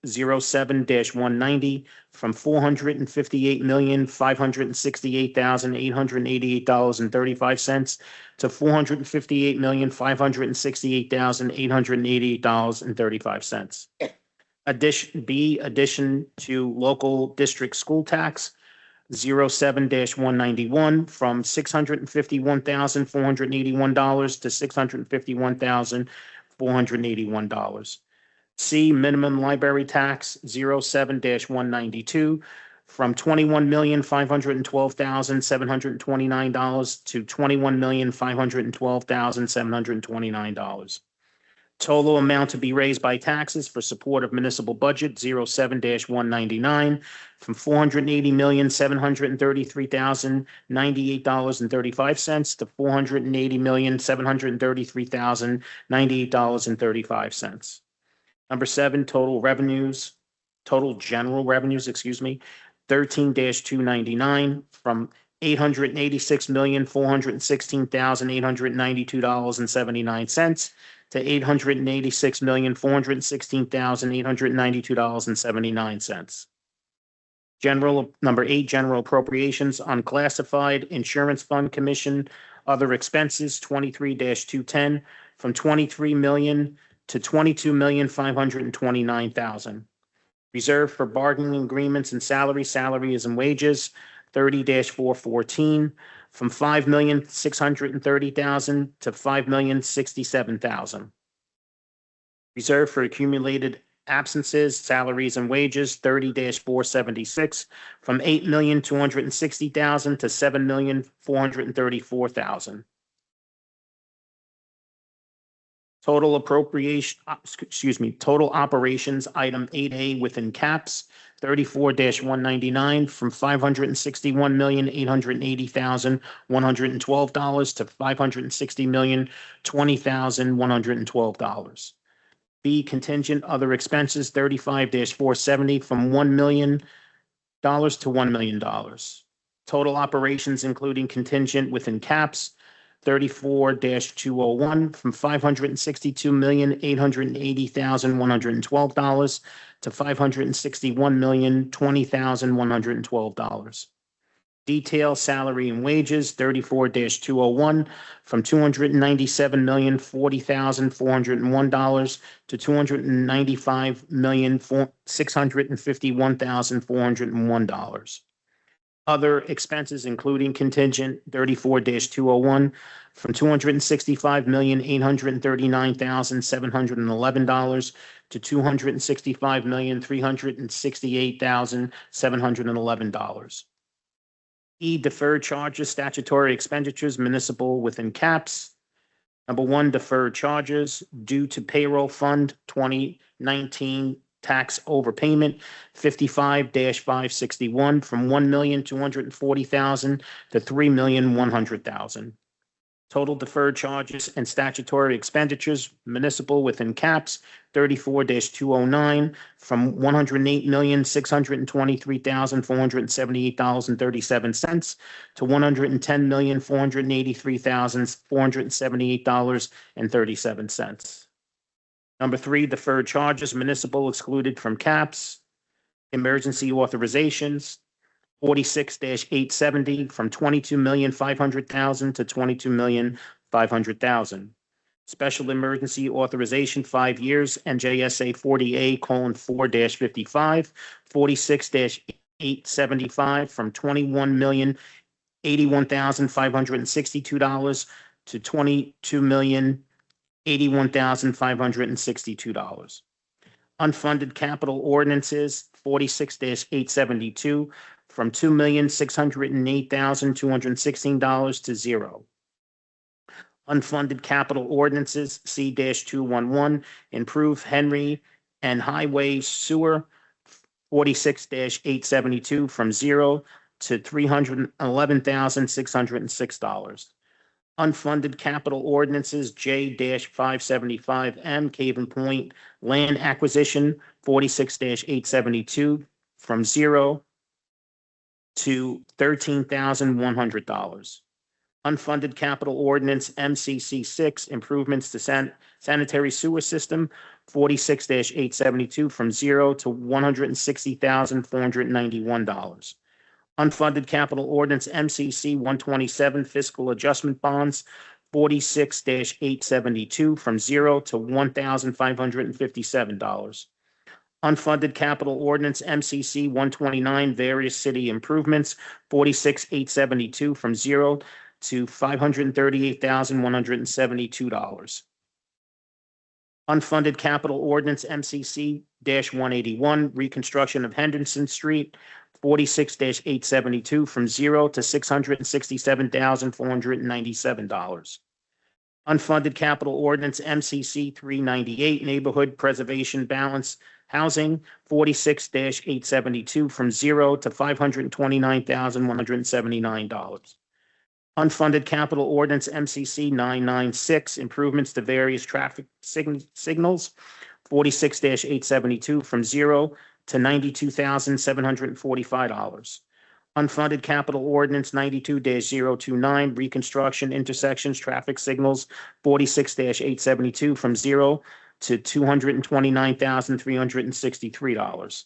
07-190 from $458,568,888.35 to $458,568,888.35. B, addition to local district school tax 07-191 from $651,481 to $651,481. C, minimum library tax 07-192 from $21,512,729 to $21,512,729. Total amount to be raised by taxes for support of municipal budget 07-199 from $480,733,098.35 to $480,733,098.35. Number 7, total general revenues, 13-299 from $886,416,892.79 to $886,416,892.79. Number 8, general appropriations, unclassified, insurance fund commission, other expenses, 23-210 from $23 million to $22,529,000. Reserve for bargaining agreements and salaries and wages, 30-414 from $5,630,000 to $5,067,000. Reserve for accumulated absences, salaries and wages, 30-476 from $8,260,000 to $7,434,000. Total operations, item 8A within caps, 34-199 from $561,880,112 to $560,020,112. B, contingent other expenses, 35-470 from $1 million to $1 million. Total operations, including contingent within caps, 34-201 from $562,880,112 to $561,020,112. Detail, salary and wages, 34-201, from $297,040,401 to $295,651,401. Other expenses, including contingent, 34-201, from $265,839,711 to $265,368,711. Deferred charges, statutory expenditures, municipal within caps. Number one, deferred charges due to payroll fund 2019 tax overpayment, 55-561, from $1,240,000 to $3,100,000. Total deferred charges and statutory expenditures, municipal within caps, 34-209, from $108,623,478.37 to $110,483,478.37. Number three, deferred charges, municipal excluded from caps, emergency authorizations, 46-870, from $22,500,000 to $22,500,000. Special emergency authorization, 5 years, NJSA 40A:4-55, 46-875, from $21,081,562 to $22,081,562. Unfunded capital ordinances, 46-872, from $2,608,216 to zero. Unfunded capital ordinances, C-211, improve Henry and Highway Sewer, 46-872, from zero to $311,606. Unfunded capital ordinances, J-575M, Caven Point Land Acquisition, 46-872, from zero to $13,100. Unfunded capital ordinance, MCC 6, improvements to sanitary sewer system, 46-872, from zero to $160,491. Unfunded capital ordinance, MCC 127, fiscal adjustment bonds, 46-872, from zero to $1,557. Unfunded capital ordinance, MCC 129, various city improvements, 46-872, from zero to $538,172. Unfunded capital ordinance, MCC-181, reconstruction of Henderson Street, 46-872, from zero to $667,497. Unfunded capital ordinance, MCC 398, neighborhood preservation balance housing, 46-872, from zero to $529,179. Unfunded capital ordinance, MCC 996, improvements to various traffic signals, 46-872, from zero to $92,745. Unfunded capital ordinance, 92-029, reconstruction intersections, traffic signals, 46-872, from zero to $229,363.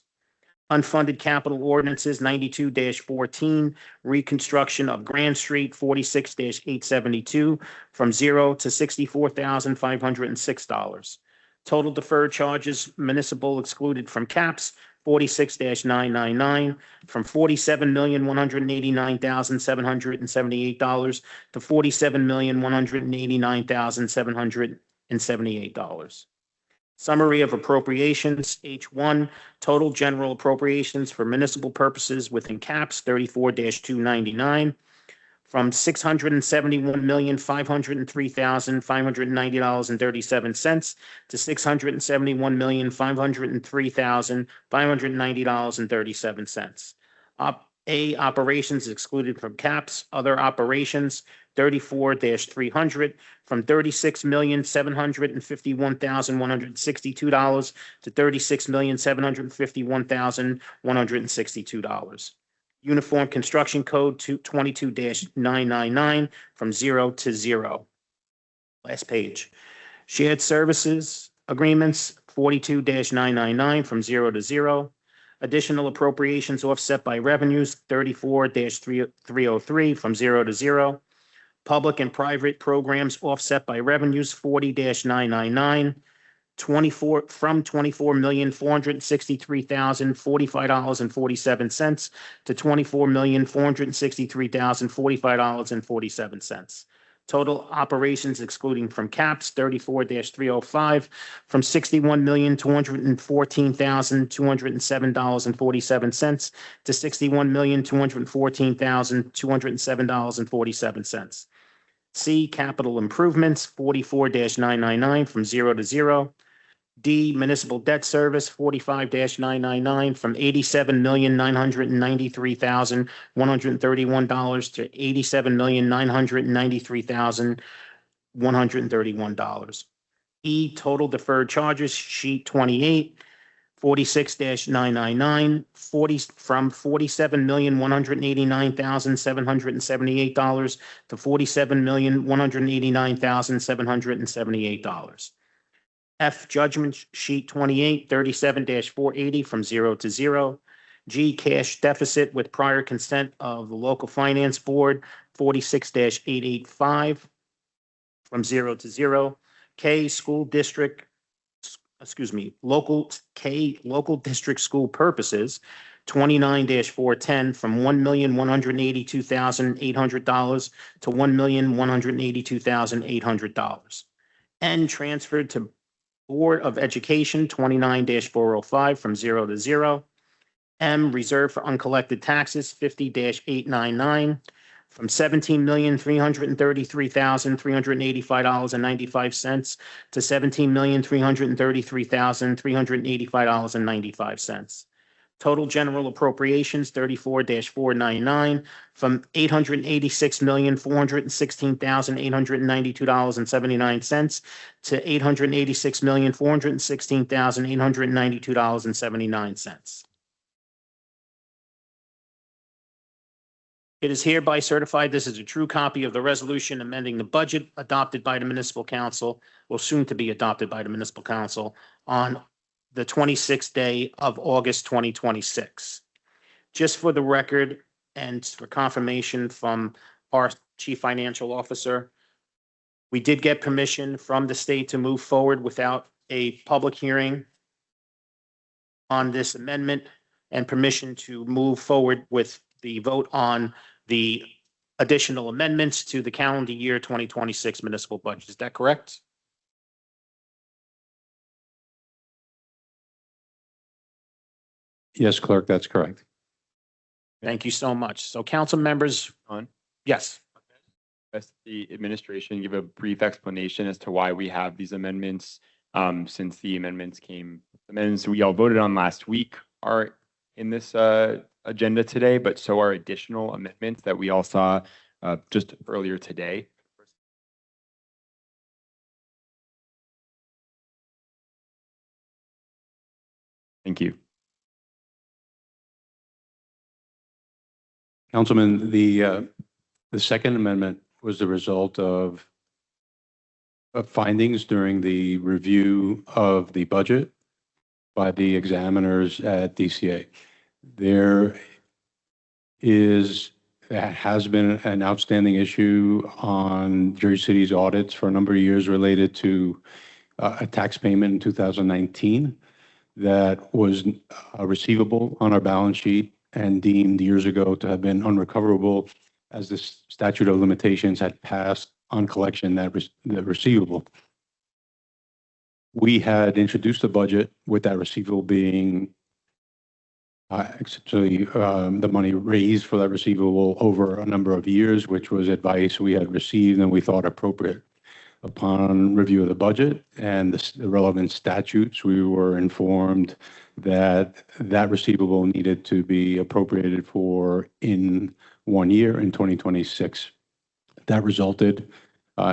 Unfunded capital ordinances, 92-14, reconstruction of Grand Street, 46-872, from zero to $64,506. Total deferred charges, municipal excluded from caps, 46-999, from $47,189,778 to $47,189,778. Summary of appropriations, H1, total general appropriations for municipal purposes within caps, 34-299, from $671,503,590.37 to $671,503,590.37. Operations excluded from caps, other operations, 34-300, from $36,751,162 to $36,751,162. Uniform Construction Code 22-999, from zero to zero. Last page. Shared Services Agreements, 42-999, from zero to zero. Additional appropriations offset by revenues, 34-303 from 0 to 0. Public and private programs offset by revenues, 40-999, 24,463,045.47 to $24,463,045.47. Total operations excluding from caps, 34-305 from $61,214,207.47 to $61,214,207.47. C, capital improvements, 44-999 from 0 to 0. D, municipal debt service, 45-999 from $87,993,131 to $87,993,131. E, total deferred charges, sheet 28, 46-999, from $47,189,778 to $47,189,778. F, judgment sheet 28, 37-480 from 0 to 0. G, cash deficit with prior consent of the local finance board, 46-885 from 0 to 0. K, local district school purposes, 29-410 from $1,182,800 to $1,182,800. N, transferred to Board of Education, 29-405 from 0 to 0. M, reserve for uncollected taxes, 50-899 from $17,333,385.95 to $17,333,385.95. Total general appropriations, 34-499 from $886,416,892.79 to $886,416,892.79. It is hereby certified this is a true copy of the resolution amending the budget adopted by the municipal council, or soon to be adopted by the municipal council, on the 26th day of August 2026. Just for the record and for confirmation from our chief financial officer, we did get permission from the state to move forward without a public hearing on this amendment, and permission to move forward with the vote on the additional amendments to the calendar year 2026 municipal budget. Is that correct?
Yes, clerk, that's correct.
Thank you so much. So council members,
On.
yes.
Ask the administration give a brief explanation as to why we have these amendments, since the amendments we all voted on last week are in this agenda today, but so are additional amendments that we all saw just earlier today. Thank you.
Councilman, the second amendment was the result of findings during the review of the budget by the examiners at DCA. There has been an outstanding issue on Jersey City's audits for a number of years related to a tax payment in 2019 that was receivable on our balance sheet and deemed years ago to have been unrecoverable as the statute of limitations had passed on collection that the receivable. We had introduced a budget with that receivable being actually the money raised for that receivable over a number of years, which was advice we had received and we thought appropriate. Upon review of the budget and the relevant statutes, we were informed that that receivable needed to be appropriated for in 1 year, in 2026. That resulted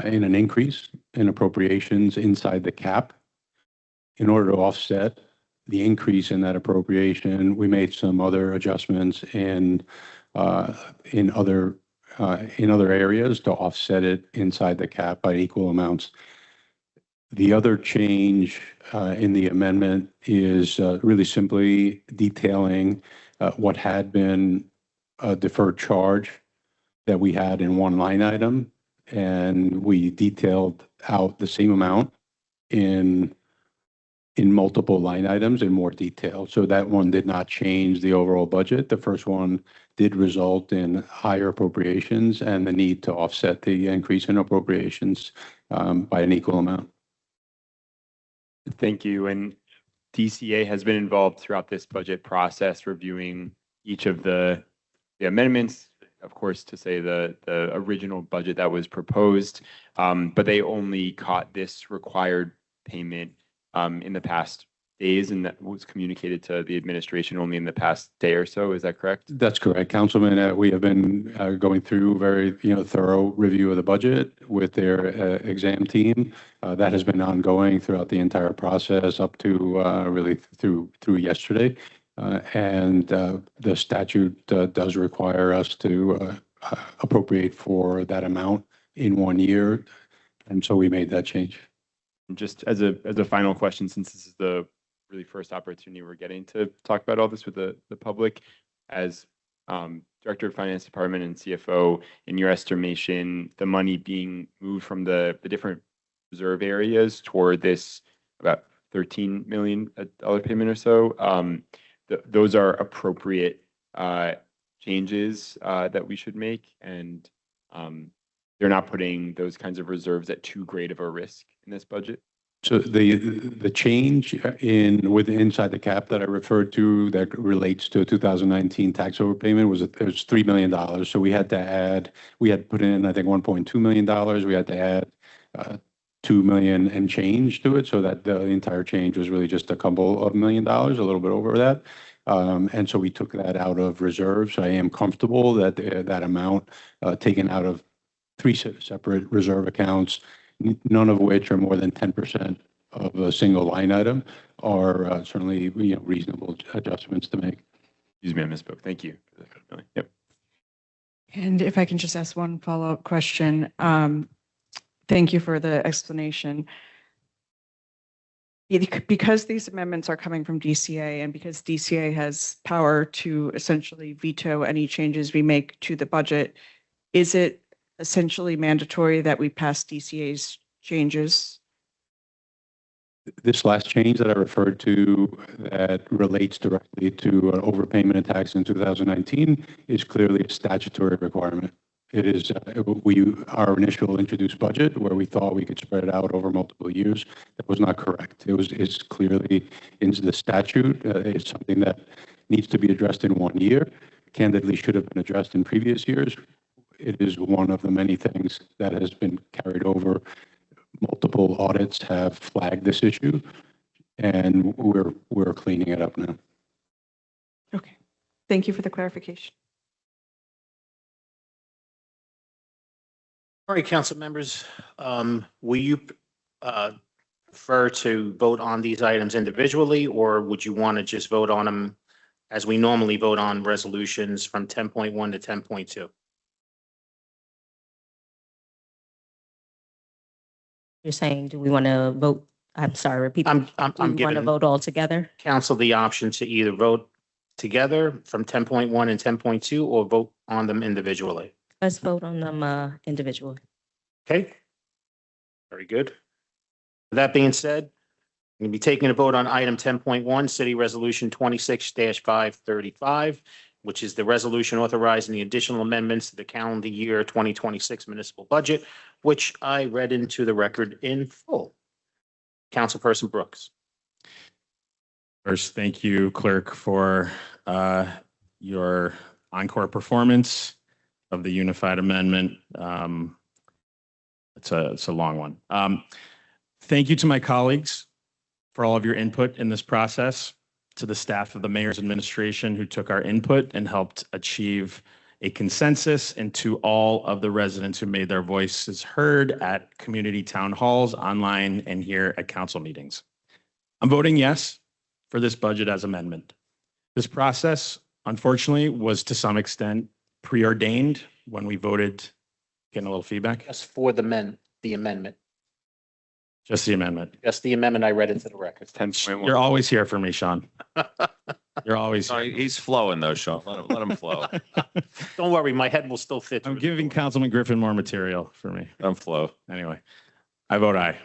in an increase in appropriations inside the cap. In order to offset the increase in that appropriation, we made some other adjustments in other areas to offset it inside the cap by equal amounts. The other change in the amendment is really simply detailing what had been a deferred charge that we had in one line item, and we detailed out the same amount in multiple line items in more detail. So that one did not change the overall budget. The first one did result in higher appropriations and the need to offset the increase in appropriations by an equal amount.
Thank you. And DCA has been involved throughout this budget process, reviewing each of the amendments, of course, to say the original budget that was proposed, but they only caught this required payment in the past days, and that was communicated to the administration only in the past day or so. Is that correct?
That's correct, Councilman. We have been going through very thorough review of the budget with their exam team. That has been ongoing throughout the entire process up to really through yesterday. And the statute does require us to appropriate for that amount in 1 year. And so we made that change.
Just as a final question, since this is the really first opportunity we're getting to talk about all this with the public, as Director of Finance Department and CFO, in your estimation, the money being moved from the different reserve areas toward this about $13 million payment or so, those are appropriate changes that we should make, and they're not putting those kinds of reserves at too great of a risk in this budget?
So the change inside the cap that I referred to that relates to a 2019 tax overpayment was $3 million. So we had put in, I think, $1.2 million. We had to add $2 million and change to it, so that the entire change was really just a couple of $1 million, a little bit over that. And so we took that out of reserves. I am comfortable that that amount taken out of 3 separate reserve accounts, none of which are more than 10% of a single line item, are certainly reasonable adjustments to make.
Excuse me, I misspoke. Thank you. Yep.
And if I can just ask one follow-up question. Thank you for the explanation. Because these amendments are coming from DCA and because DCA has power to essentially veto any changes we make to the budget, is it essentially mandatory that we pass DCA's changes?
This last change that I referred to that relates directly to an overpayment in tax in 2019 is clearly a statutory requirement. It is our initial introduced budget where we thought we could spread it out over multiple years. That was not correct. It's clearly into the statute. It's something that needs to be addressed in 1 year. Candidly, should have been addressed in previous years. It is one of the many things that has been carried over. Multiple audits have flagged this issue, and we're cleaning it up now.
Okay. Thank you for the clarification.
All right, council members, will you prefer to vote on these items individually, or would you want to just vote on them as we normally vote on resolutions from 10.1 to 10.2?
You're saying, do we want to vote? I'm sorry, repeat.
I'm
Do we want to
giving
vote all together?
council the option to either vote together from 10.1 and 10.2 or vote on them individually.
Let's vote on them individually.
Okay? Very good. With that being said, I'm going to be taking a vote on item 10.1, City Resolution 26-535, which is the resolution authorizing the additional amendments to the calendar year 2026 municipal budget, which I read into the record in full. Councilperson Brooks.
First, thank you, Clerk, for your encore performance of the unified amendment. It's a long one. Thank you to my colleagues for all of your input in this process, to the staff of the mayor's administration who took our input and helped achieve a consensus, and to all of the residents who made their voices heard at community town halls, online, and here at council meetings. I'm voting yes for this budget as amendment. This process, unfortunately, was to some extent preordained when we voted. Getting a little feedback?
Just for the amendment.
Just the amendment.
Just the amendment. I read into the record.
10.1.
You're always here for me, Sean. You're always
No,
here.
he's flowing though, Sean. Let him flow.
Don't worry, my head will still fit.
I'm
through the
giving
door.
Councilman Griffin more material for me.
Let him flow.
Anyway, I vote aye.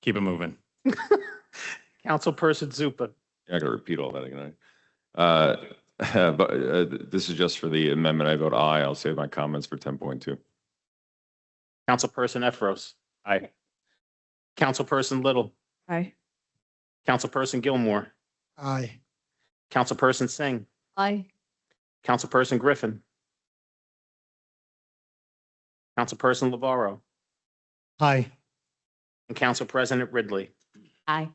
Keep it moving.
Councilperson Zupa.
You're not gonna repeat all that again. But this is just for the amendment. I vote aye. I'll save my comments for 10.2.
Councilperson Efros.
Aye.
Councilperson Little.
Aye.
Councilperson Gilmore.
Aye.
Councilperson Singh.
Aye.
Councilperson Griffin. Councilperson Lavarro.
Aye.
And Council President Ridley.
Aye.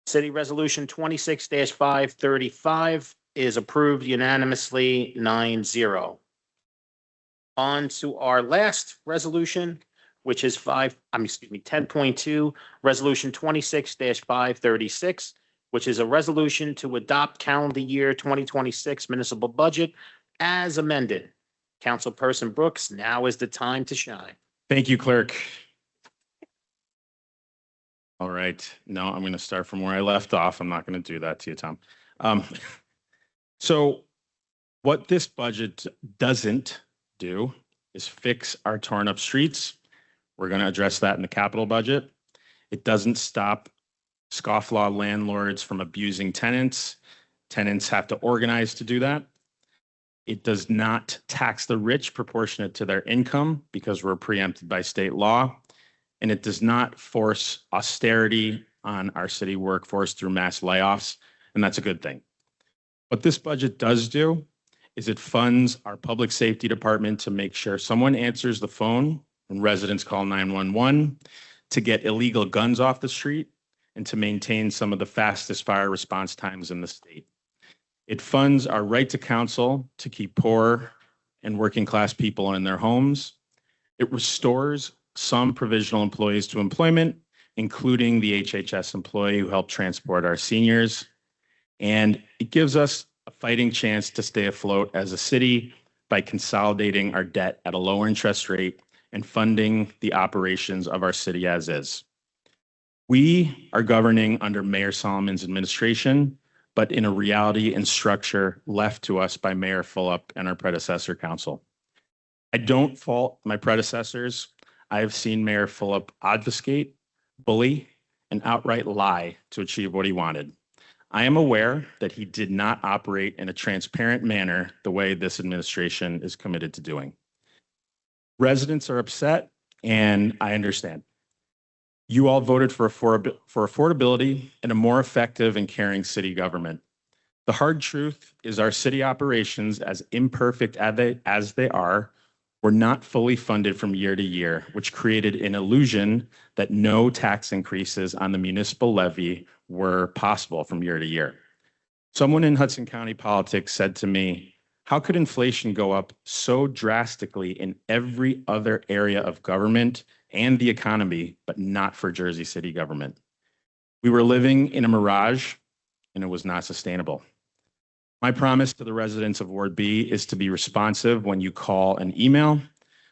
City Resolution 26-535 is approved unanimously 9-0. On to our last resolution, which is 10.2, Resolution 26-536, which is a resolution to adopt calendar year 2026 municipal budget as amended. Councilperson Brooks, now is the time to shine.
Thank you, clerk. All right. No, I'm going to start from where I left off. I'm not going to do that to you, Tom. So what this budget doesn't do is fix our torn up streets. We're going to address that in the capital budget. It doesn't stop scofflaw landlords from abusing tenants. Tenants have to organize to do that. It does not tax the rich proportionate to their income because we're preempted by state law. And it does not force austerity on our city workforce through mass layoffs. And that's a good thing. What this budget does do is it funds our public safety department to make sure someone answers the phone when residents call 911, to get illegal guns off the street, and to maintain some of the fastest fire response times in the state. It funds our right to counsel to keep poor and working class people in their homes. It restores some provisional employees to employment, including the HHS employee who helped transport our seniors. And it gives us a fighting chance to stay afloat as a city by consolidating our debt at a lower interest rate and funding the operations of our city as is. We are governing under Mayor Solomon's administration, but in a reality and structure left to us by Mayor Fulop and our predecessor council. I don't fault my predecessors. I have seen Mayor Fulop obfuscate, bully, and outright lie to achieve what he wanted. I am aware that he did not operate in a transparent manner the way this administration is committed to doing. Residents are upset, and I understand. You all voted for affordability and a more effective and caring city government. The hard truth is our city operations, as imperfect as they are, were not fully funded from year to year, which created an illusion that no tax increases on the municipal levy were possible from year to year. Someone in Hudson County politics said to me, how could inflation go up so drastically in every other area of government and the economy, but not for Jersey City government? We were living in a mirage, and it was not sustainable. My promise to the residents of Ward B is to be responsive when you call and email,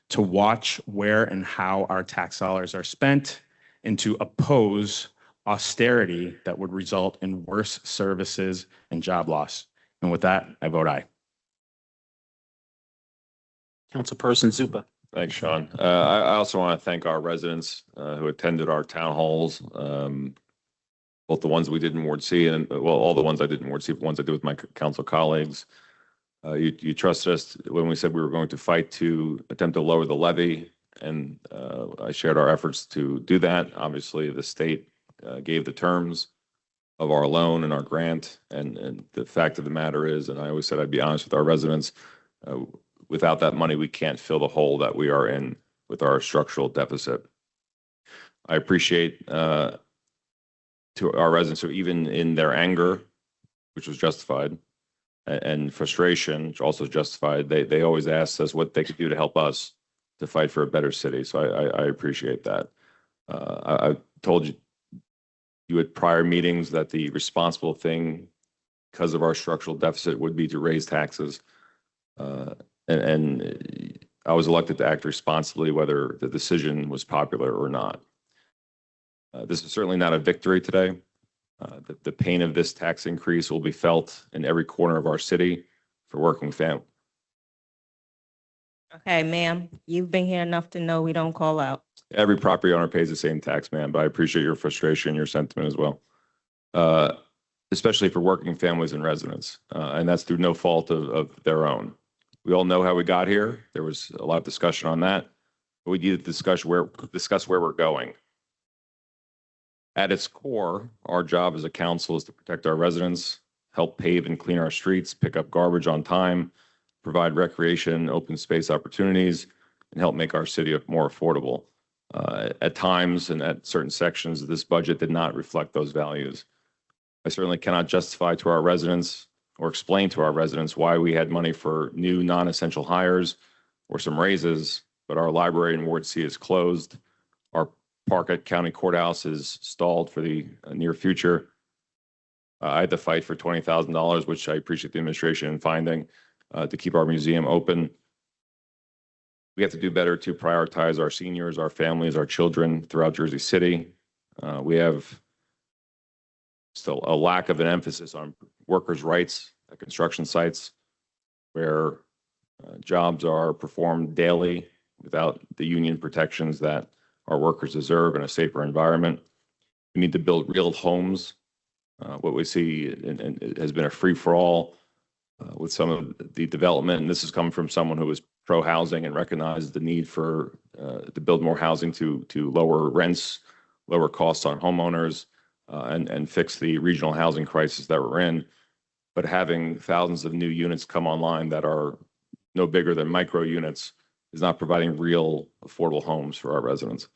to watch where and how our tax dollars are spent, and to oppose austerity that would result in worse services and job loss. And with that, I vote aye.
Councilperson Zupa.
Thanks, Sean. I also want to thank our residents who attended our town halls, both the ones we did in Ward C and, well, all the ones I did in Ward C, the ones I did with my council colleagues. You trusted us when we said we were going to fight to attempt to lower the levy, and I shared our efforts to do that. Obviously, the state gave the terms of our loan and our grant, and the fact of the matter is, and I always said I'd be honest with our residents, without that money, we can't fill the hole that we are in with our structural deficit. I appreciate to our residents who, even in their anger, which was justified, and frustration, which also justified, they always asked us what they could do to help us to fight for a better city. So I appreciate that. I told you at prior meetings that the responsible thing, because of our structural deficit, would be to raise taxes. And I was elected to act responsibly, whether the decision was popular or not. This is certainly not a victory today. The pain of this tax increase will be felt in every corner of our city for working families.
Okay, ma'am, you've been here enough to know we don't call out.
Every property owner pays the same tax, man, but I appreciate your frustration, your sentiment as well. Especially for working families and residents, and that's through no fault of their own. We all know how we got here. There was a lot of discussion on that, but we need to discuss where we're going. At its core, our job as a council is to protect our residents, help pave and clean our streets, pick up garbage on time, provide recreation, open space opportunities, and help make our city more affordable. At times and at certain sections, this budget did not reflect those values. I certainly cannot justify to our residents or explain to our residents why we had money for new non-essential hires or some raises, but our library in Ward C is closed. Our park at County Courthouse is stalled for the near future. I had to fight for $20,000, which I appreciate the administration in finding, to keep our museum open. We have to do better to prioritize our seniors, our families, our children throughout Jersey City. We have still a lack of an emphasis on workers' rights at construction sites where jobs are performed daily without the union protections that our workers deserve in a safer environment. We need to build real homes. What we see has been a free-for-all with some of the development, and this is coming from someone who was pro-housing and recognized the need for to build more housing to lower rents, lower costs on homeowners, and fix the regional housing crisis that we're in. But having thousands of new units come online that are no bigger than micro units is not providing real affordable homes for our residents.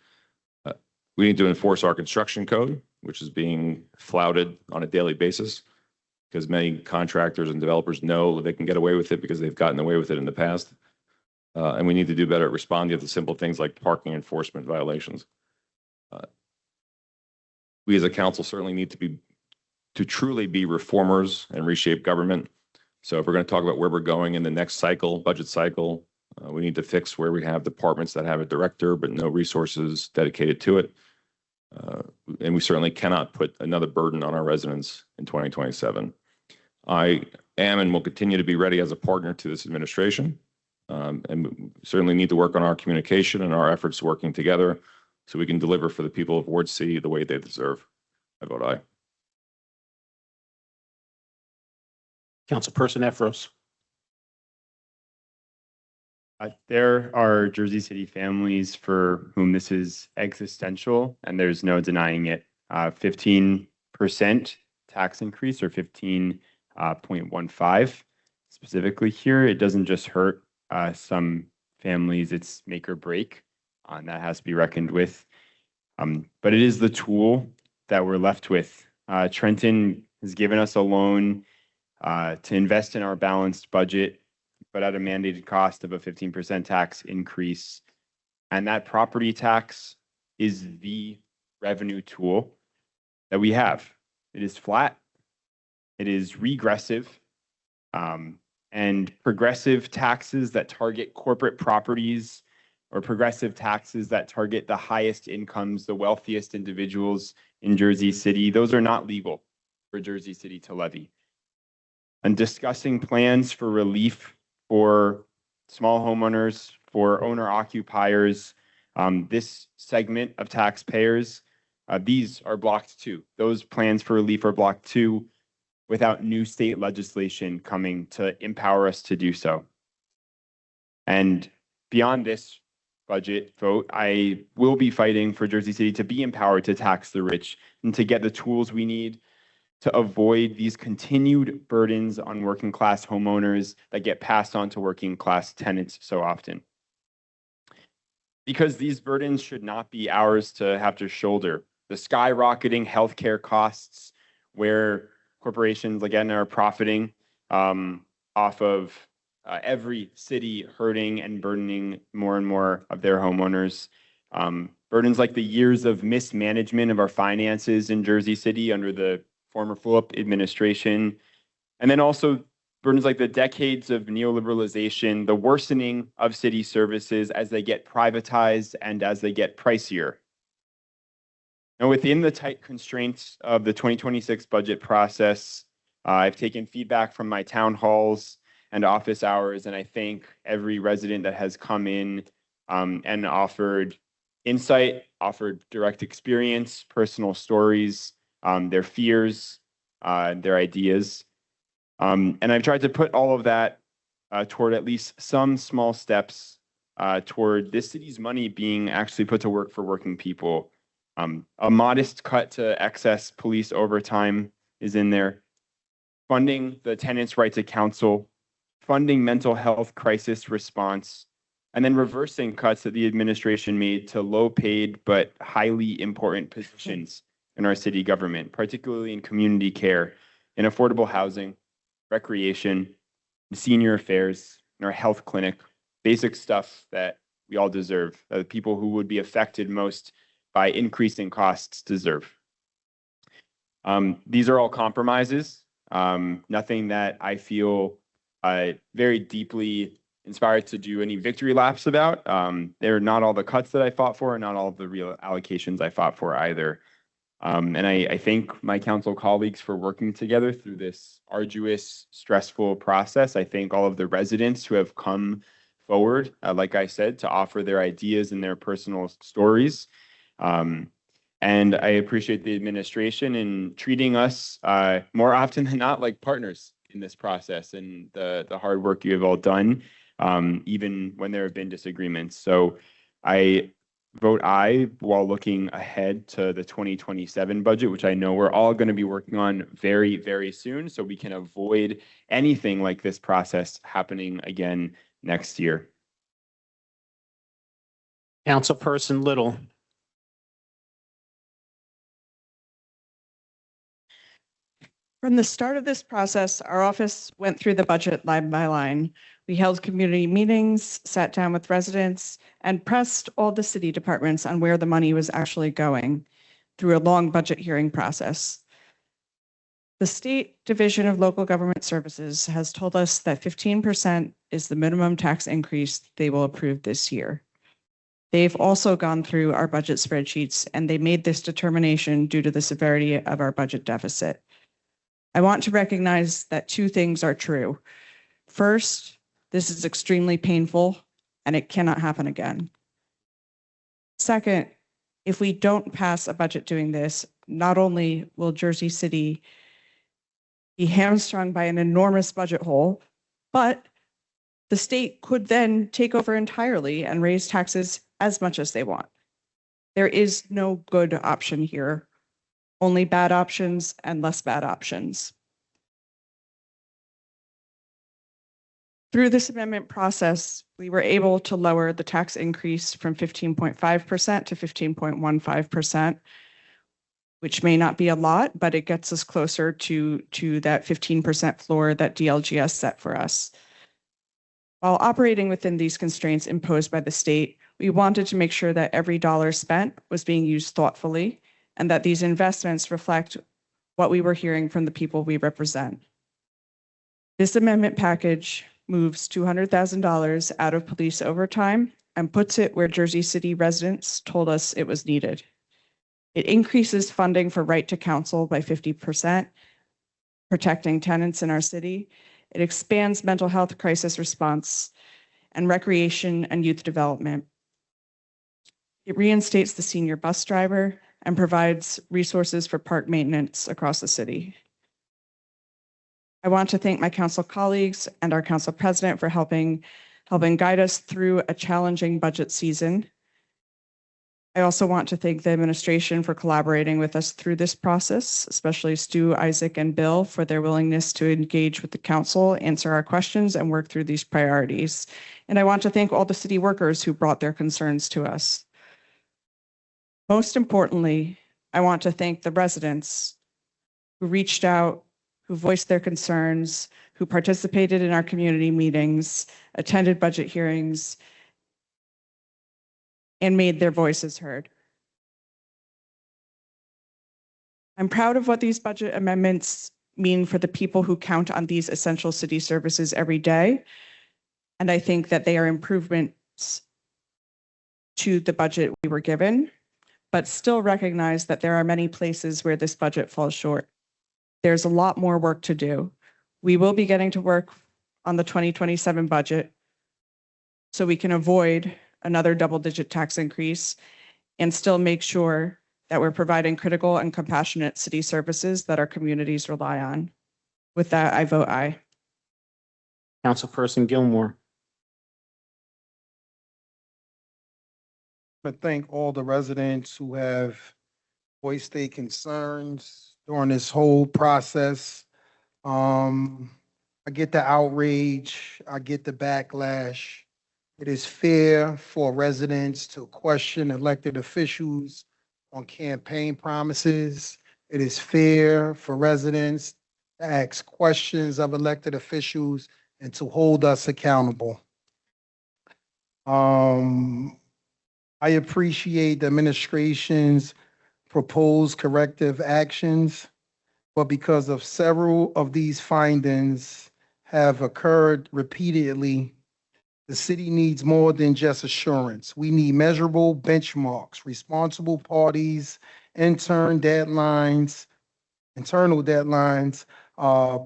We need to enforce our construction code, which is being flouted on a daily basis because many contractors and developers know they can get away with it because they've gotten away with it in the past. And we need to do better at responding to simple things like parking enforcement violations. We as a council certainly need to truly be reformers and reshape government. So if we're going to talk about where we're going in the next cycle, budget cycle, we need to fix where we have departments that have a director but no resources dedicated to it. And we certainly cannot put another burden on our residents in 2027. I am and will continue to be ready as a partner to this administration. And we certainly need to work on our communication and our efforts working together so we can deliver for the people of Ward C the way they deserve. I vote aye.
Councilperson Efros.
There are Jersey City families for whom this is existential, and there's no denying it. 15% tax increase, or 15.15 specifically here. It doesn't just hurt some families, it's make or break, and that has to be reckoned with. But it is the tool that we're left with. Trenton has given us a loan to invest in our balanced budget, but at a mandated cost of a 15% tax increase. And that property tax is the revenue tool that we have. It is flat, it is regressive, and progressive taxes that target corporate properties or progressive taxes that target the highest incomes, the wealthiest individuals in Jersey City, those are not legal for Jersey City to levy. And discussing plans for relief for small homeowners, for owner occupiers, this segment of taxpayers, these are blocked too. Those plans for relief are blocked too without new state legislation coming to empower us to do so. And beyond this budget vote, I will be fighting for Jersey City to be empowered to tax the rich and to get the tools we need to avoid these continued burdens on working class homeowners that get passed on to working class tenants so often. Because these burdens should not be ours to have to shoulder. The skyrocketing healthcare costs where corporations, again, are profiting off of every city hurting and burdening more and more of their homeowners. Burdens like the years of mismanagement of our finances in Jersey City under the former Phillip administration, and then also burdens like the decades of neoliberalization, the worsening of city services as they get privatized and as they get pricier. Now, within the tight constraints of the 2026 budget process, I've taken feedback from my town halls and office hours, and I thank every resident that has come in and offered insight, offered direct experience, personal stories, their fears, their ideas. And I've tried to put all of that toward at least some small steps toward this city's money being actually put to work for working people. A modest cut to excess police overtime is in there. Funding the tenants' right to counsel, funding mental health crisis response, and then reversing cuts that the administration made to low-paid but highly important positions in our city government, particularly in community care, in affordable housing, recreation, senior affairs, and our health clinic, basic stuff that we all deserve, that the people who would be affected most by increasing costs deserve. These are all compromises, nothing that I feel very deeply inspired to do any victory laps about. They're not all the cuts that I fought for, and not all of the real allocations I fought for either. And I thank my council colleagues for working together through this arduous, stressful process. I thank all of the residents who have come forward, like I said, to offer their ideas and their personal stories. And I appreciate the administration in treating us more often than not like partners in this process, and the hard work you have all done, even when there have been disagreements. So I vote aye while looking ahead to the 2027 budget, which I know we're all going to be working on very, very soon, so we can avoid anything like this process happening again next year.
Councilperson Little.
From the start of this process, our office went through the budget line by line. We held community meetings, sat down with residents, and pressed all the city departments on where the money was actually going through a long budget hearing process. The State Division of Local Government Services has told us that 15% is the minimum tax increase they will approve this year. They've also gone through our budget spreadsheets, and they made this determination due to the severity of our budget deficit. I want to recognize that two things are true. First, this is extremely painful and it cannot happen again. Second, if we don't pass a budget doing this, not only will Jersey City be hamstrung by an enormous budget hole, but the state could then take over entirely and raise taxes as much as they want. There is no good option here. Only bad options and less bad options. Through this amendment process, we were able to lower the tax increase from 15.5% to 15.15%, which may not be a lot, but it gets us closer to that 15% floor that DLGS set for us. While operating within these constraints imposed by the state, we wanted to make sure that every dollar spent was being used thoughtfully, and that these investments reflect what we were hearing from the people we represent. This amendment package moves $200,000 out of police overtime and puts it where Jersey City residents told us it was needed. It increases funding for right to counsel by 50%, protecting tenants in our city. It expands mental health crisis response and recreation and youth development. It reinstates the senior bus driver and provides resources for park maintenance across the city. I want to thank my council colleagues and our council president for helping guide us through a challenging budget season. I also want to thank the administration for collaborating with us through this process, especially Stu, Isaac, and Bill for their willingness to engage with the council, answer our questions, and work through these priorities. And I want to thank all the city workers who brought their concerns to us. Most importantly, I want to thank the residents who reached out, who voiced their concerns, who participated in our community meetings, attended budget hearings, and made their voices heard. I'm proud of what these budget amendments mean for the people who count on these essential city services every day. And I think that they are improvements to the budget we were given. but still recognize that there are many places where this budget falls short. There's a lot more work to do. We will be getting to work on the 2027 budget so we can avoid another double-digit tax increase and still make sure that we're providing critical and compassionate city services that our communities rely on. With that, I vote aye.
Councilperson Gilmore.
I thank all the residents who have voiced their concerns during this whole process. I get the outrage, I get the backlash. It is fair for residents to question elected officials on campaign promises. It is fair for residents to ask questions of elected officials and to hold us accountable. I appreciate the administration's proposed corrective actions, but because of several of these findings have occurred repeatedly, the city needs more than just assurance. We need measurable benchmarks, responsible parties, internal deadlines,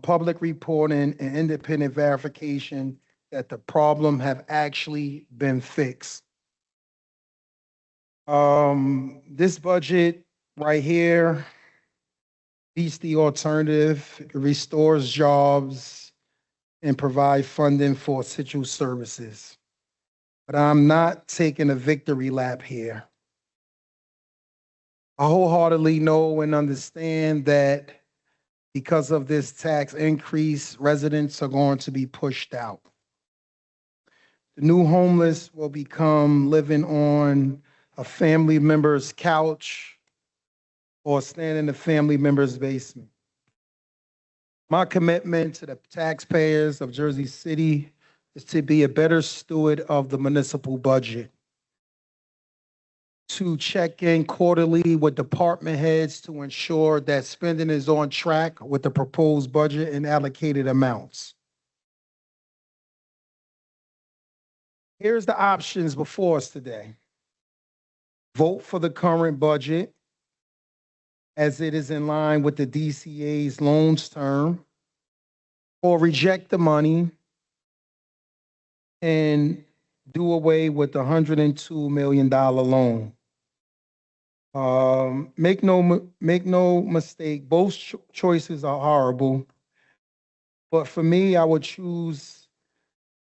public reporting, and independent verification that the problem have actually been fixed. This budget right here beats the alternative, it restores jobs, and provide funding for essential services. But I'm not taking a victory lap here. I wholeheartedly know and understand that because of this tax increase, residents are going to be pushed out. The new homeless will become living on a family member's couch or stand in a family member's basement. My commitment to the taxpayers of Jersey City is to be a better steward of the municipal budget, to check in quarterly with department heads to ensure that spending is on track with the proposed budget and allocated amounts. Here's the options before us today. Vote for the current budget as it is in line with the DCA's loans term, or reject the money and do away with the $102 million loan. Make no mistake, both choices are horrible, but for me, I won't choose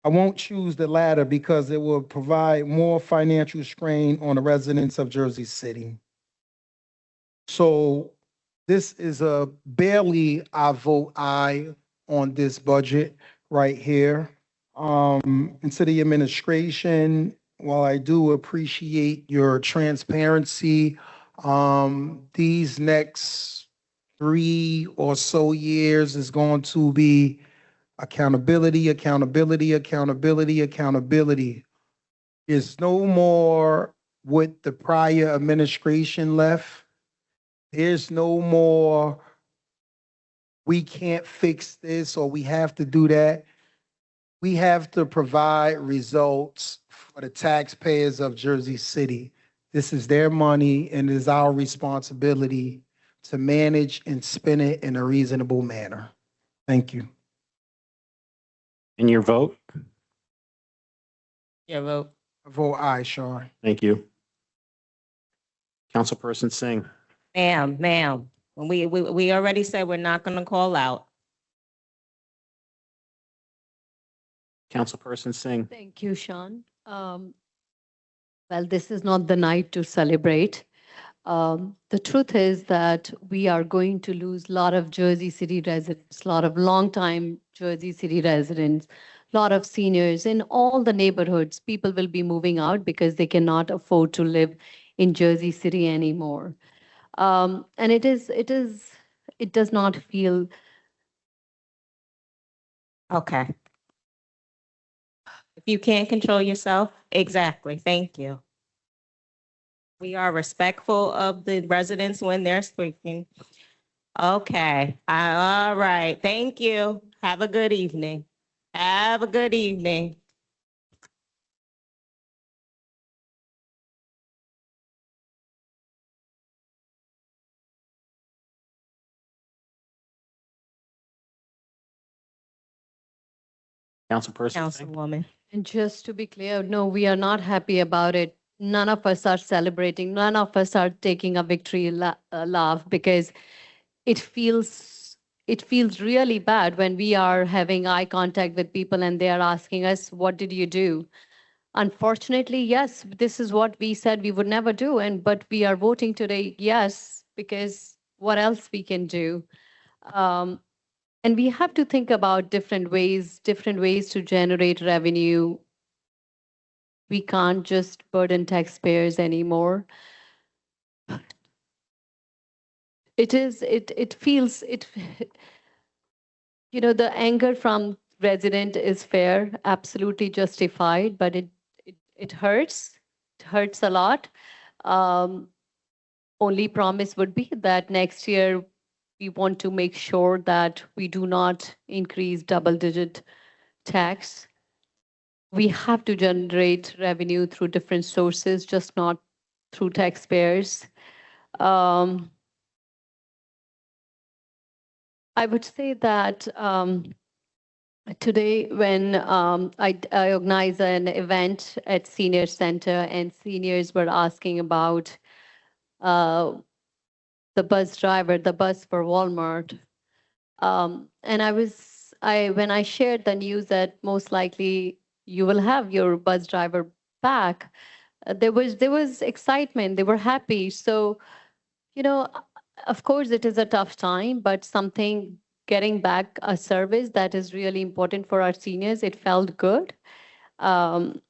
the latter because it will provide more financial strain on the residents of Jersey City. So this is a barely I vote aye on this budget right here. And to the administration, while I do appreciate your transparency, these next 3 or so years is going to be accountability, accountability, accountability, accountability. There's no more what the prior administration left. There's no more, we can't fix this or we have to do that. We have to provide results for the taxpayers of Jersey City. This is their money and it is our responsibility to manage and spend it in a reasonable manner. Thank you.
And your vote?
Your vote.
I vote aye, Sean.
Thank you. Councilperson Singh.
Ma'am, we already said we're not going to call out.
Councilperson Singh.
Thank you, Sean. Well, this is not the night to celebrate. The truth is that we are going to lose a lot of Jersey City residents, a lot of longtime Jersey City residents, a lot of seniors in all the neighborhoods. People will be moving out because they cannot afford to live in Jersey City anymore. And it does not feel.
Okay. If you can't control yourself, exactly. Thank you. We are respectful of the residents when they're speaking. Okay. All right. Thank you. Have a good evening. Have a good evening.
Councilperson Singh.
Councilwoman.
And just to be clear, no, we are not happy about it. None of us are celebrating. None of us are taking a victory laugh because it feels really bad when we are having eye contact with people and they are asking us, "What did you do?" Unfortunately, yes, this is what we said we would never do, but we are voting today yes because what else we can do? Um, and we have to think about different ways to generate revenue. We can't just burden taxpayers anymore. It feels the anger from resident is fair, absolutely justified, but it hurts. It hurts a lot. Um, only promise would be that next year we want to make sure that we do not increase double-digit tax. We have to generate revenue through different sources, just not through taxpayers. I would say that today, when I organized an event at Senior Center, and seniors were asking about uh, the bus driver, the bus for Walmart, and when I shared the news that most likely you will have your bus driver back, there was excitement. They were happy. So you know, of course, it is a tough time, but getting back a service that is really important for our seniors, it felt good. Um,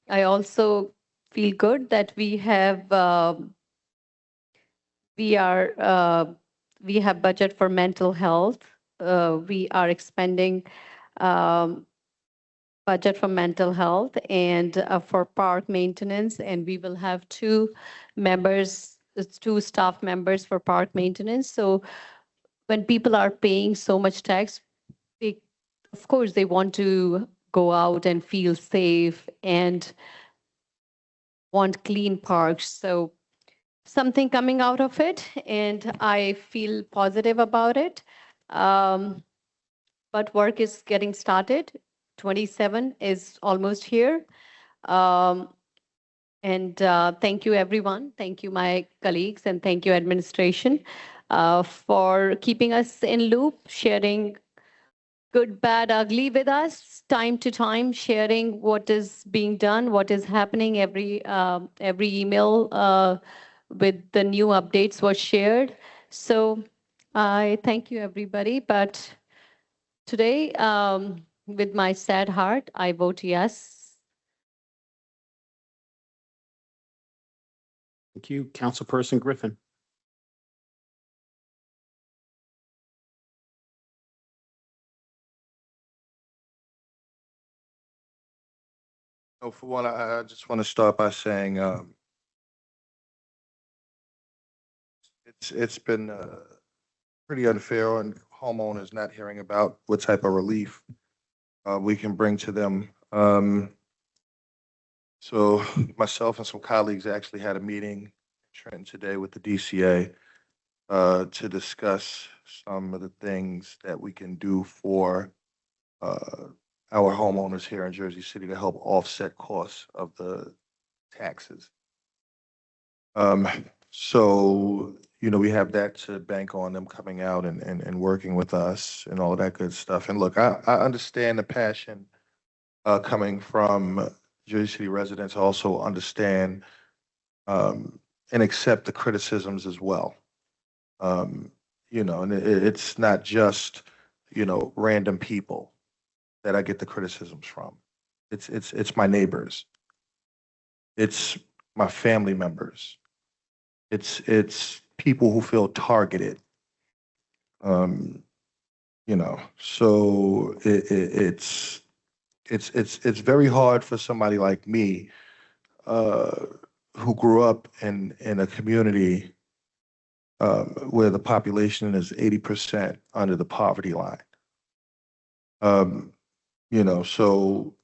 I also feel good that we have budget for mental health. We are expending um, budget for mental health and for park maintenance, and we will have two staff members for park maintenance. So when people are paying so much tax, of course, they want to go out and feel safe and want clean parks. So something coming out of it, and I feel positive about it. Um, but work is getting started. 27 is almost here. Um, and thank you, everyone. Thank you, my colleagues, and thank you, administration, for keeping us in loop, sharing good, bad, ugly with us, time to time, sharing what is being done, what is happening. Every email with the new updates was shared. So I thank you, everybody. But today, with my sad heart, I vote yes.
Thank you. Councilperson Griffin.
Oh, for one, I just want to start by saying it's been pretty unfair on homeowners not hearing about what type of relief we can bring to them. So myself and some colleagues actually had a meeting in Trenton today with the DCA to discuss some of the things that we can do for our homeowners here in Jersey City to help offset costs of the taxes. So, we have that to bank on them coming out and working with us and all of that good stuff. And look, I understand the passion coming from Jersey City residents. I also understand and accept the criticisms as well. And it's not just, random people that I get the criticisms from. It's my neighbors. It's my family members. It's people who feel targeted. So it's very hard for somebody like me who grew up in a community where the population is 80% under the poverty line. So,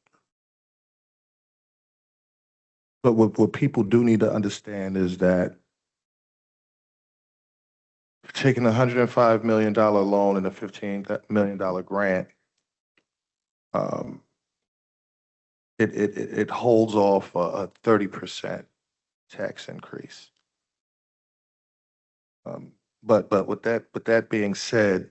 but what people do need to understand is that taking a $105 million loan and a $15 million grant it holds off a 30% tax increase. But with that being said,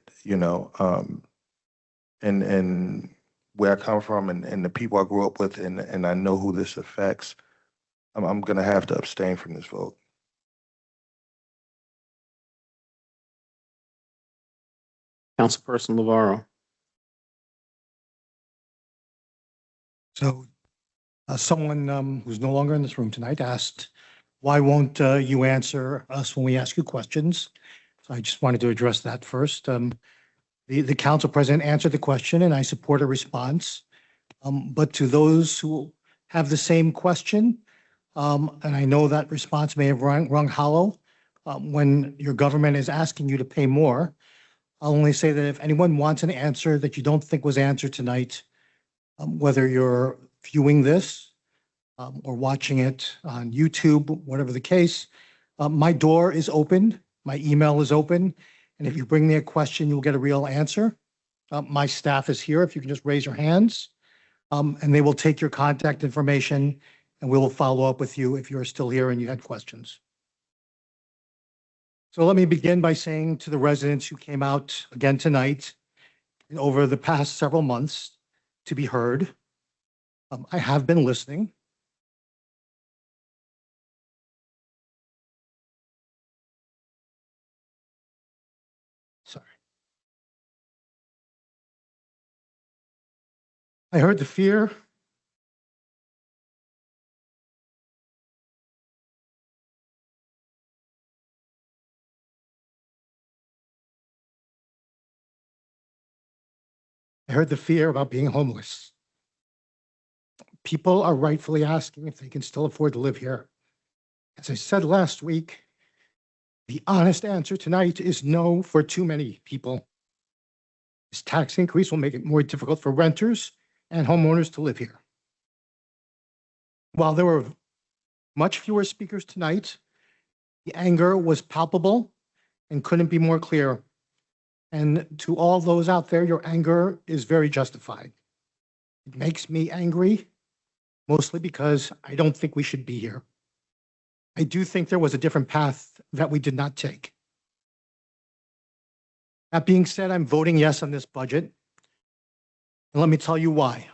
and where I come from and the people I grew up with and I know who this affects, I'm gonna have to abstain from this vote.
Councilperson Navarro.
So someone who's no longer in this room tonight asked, why won't you answer us when we ask you questions? So I just wanted to address that first. The council president answered the question and I support a response. But to those who have the same question, and I know that response may have rung hollow when your government is asking you to pay more, I'll only say that if anyone wants an answer that you don't think was answered tonight, whether you're viewing this or watching it on YouTube, whatever the case, my door is open, my email is open, and if you bring me a question, you'll get a real answer. My staff is here, if you can just raise your hands, and they will take your contact information and we will follow up with you if you're still here and you had questions. So let me begin by saying to the residents who came out again tonight and over the past several months to be heard, I have been listening. Sorry. I heard the fear. I heard the fear about being homeless. People are rightfully asking if they can still afford to live here. As I said last week, the honest answer tonight is no for too many people. This tax increase will make it more difficult for renters and homeowners to live here. While there were much fewer speakers tonight, the anger was palpable and couldn't be more clear. And to all those out there, your anger is very justified. It makes me angry, mostly because I don't think we should be here. I do think there was a different path that we did not take. That being said, I'm voting yes on this budget. And let me tell you why.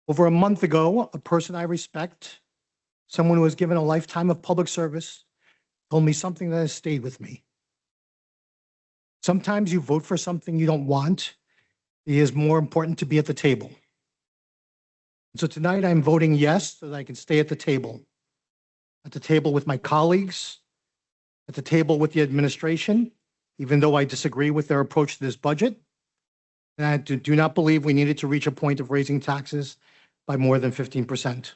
Over a month ago, a person I respect, someone who has given a lifetime of public service, told me something that has stayed with me. Sometimes you vote for something you don't want. It is more important to be at the table. So tonight I'm voting yes so that I can stay at the table with my colleagues, at the table with the administration, even though I disagree with their approach to this budget. And I do not believe we needed to reach a point of raising taxes by more than 15%.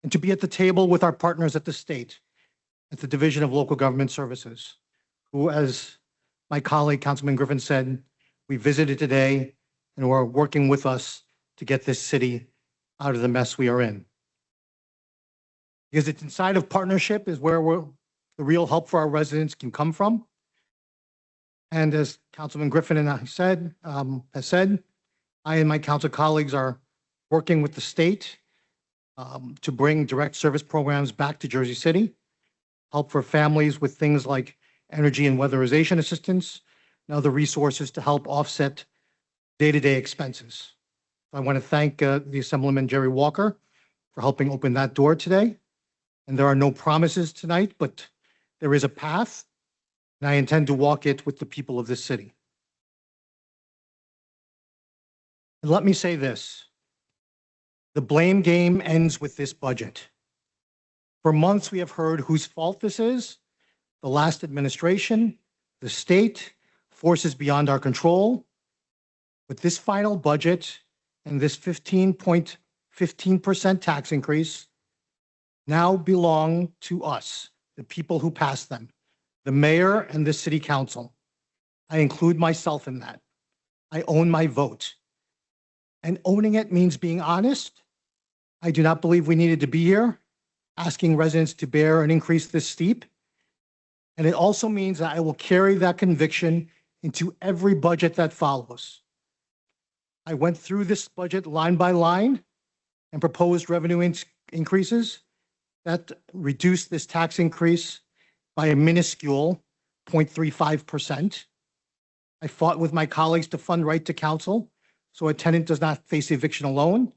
And to be at the table with our partners at the state, at the Division of Local Government Services, who, as my colleague, Councilman Griffin said, we visited today and who are working with us to get this city out of the mess we are in. Because it's inside of partnership is where the real help for our residents can come from. And as Councilman Griffin and I has said, I and my council colleagues are working with the state to bring direct service programs back to Jersey City, help for families with things like energy and weatherization assistance, and other resources to help offset day-to-day expenses. I want to thank the Assemblyman Jerry Walker for helping open that door today. And there are no promises tonight, but there is a path, and I intend to walk it with the people of this city. And let me say this. The blame game ends with this budget. For months, we have heard whose fault this is: the last administration, the state, forces beyond our control. With this final budget and this 15% tax increase now belong to us, the people who passed them, the mayor and the city council. I include myself in that. I own my vote. And owning it means being honest. I do not believe we needed to be here asking residents to bear an increase this steep. And it also means that I will carry that conviction into every budget that follows. I went through this budget line by line and proposed revenue increases that reduced this tax increase by a minuscule 0.35%. I fought with my colleagues to fund right to counsel so a tenant does not face eviction alone.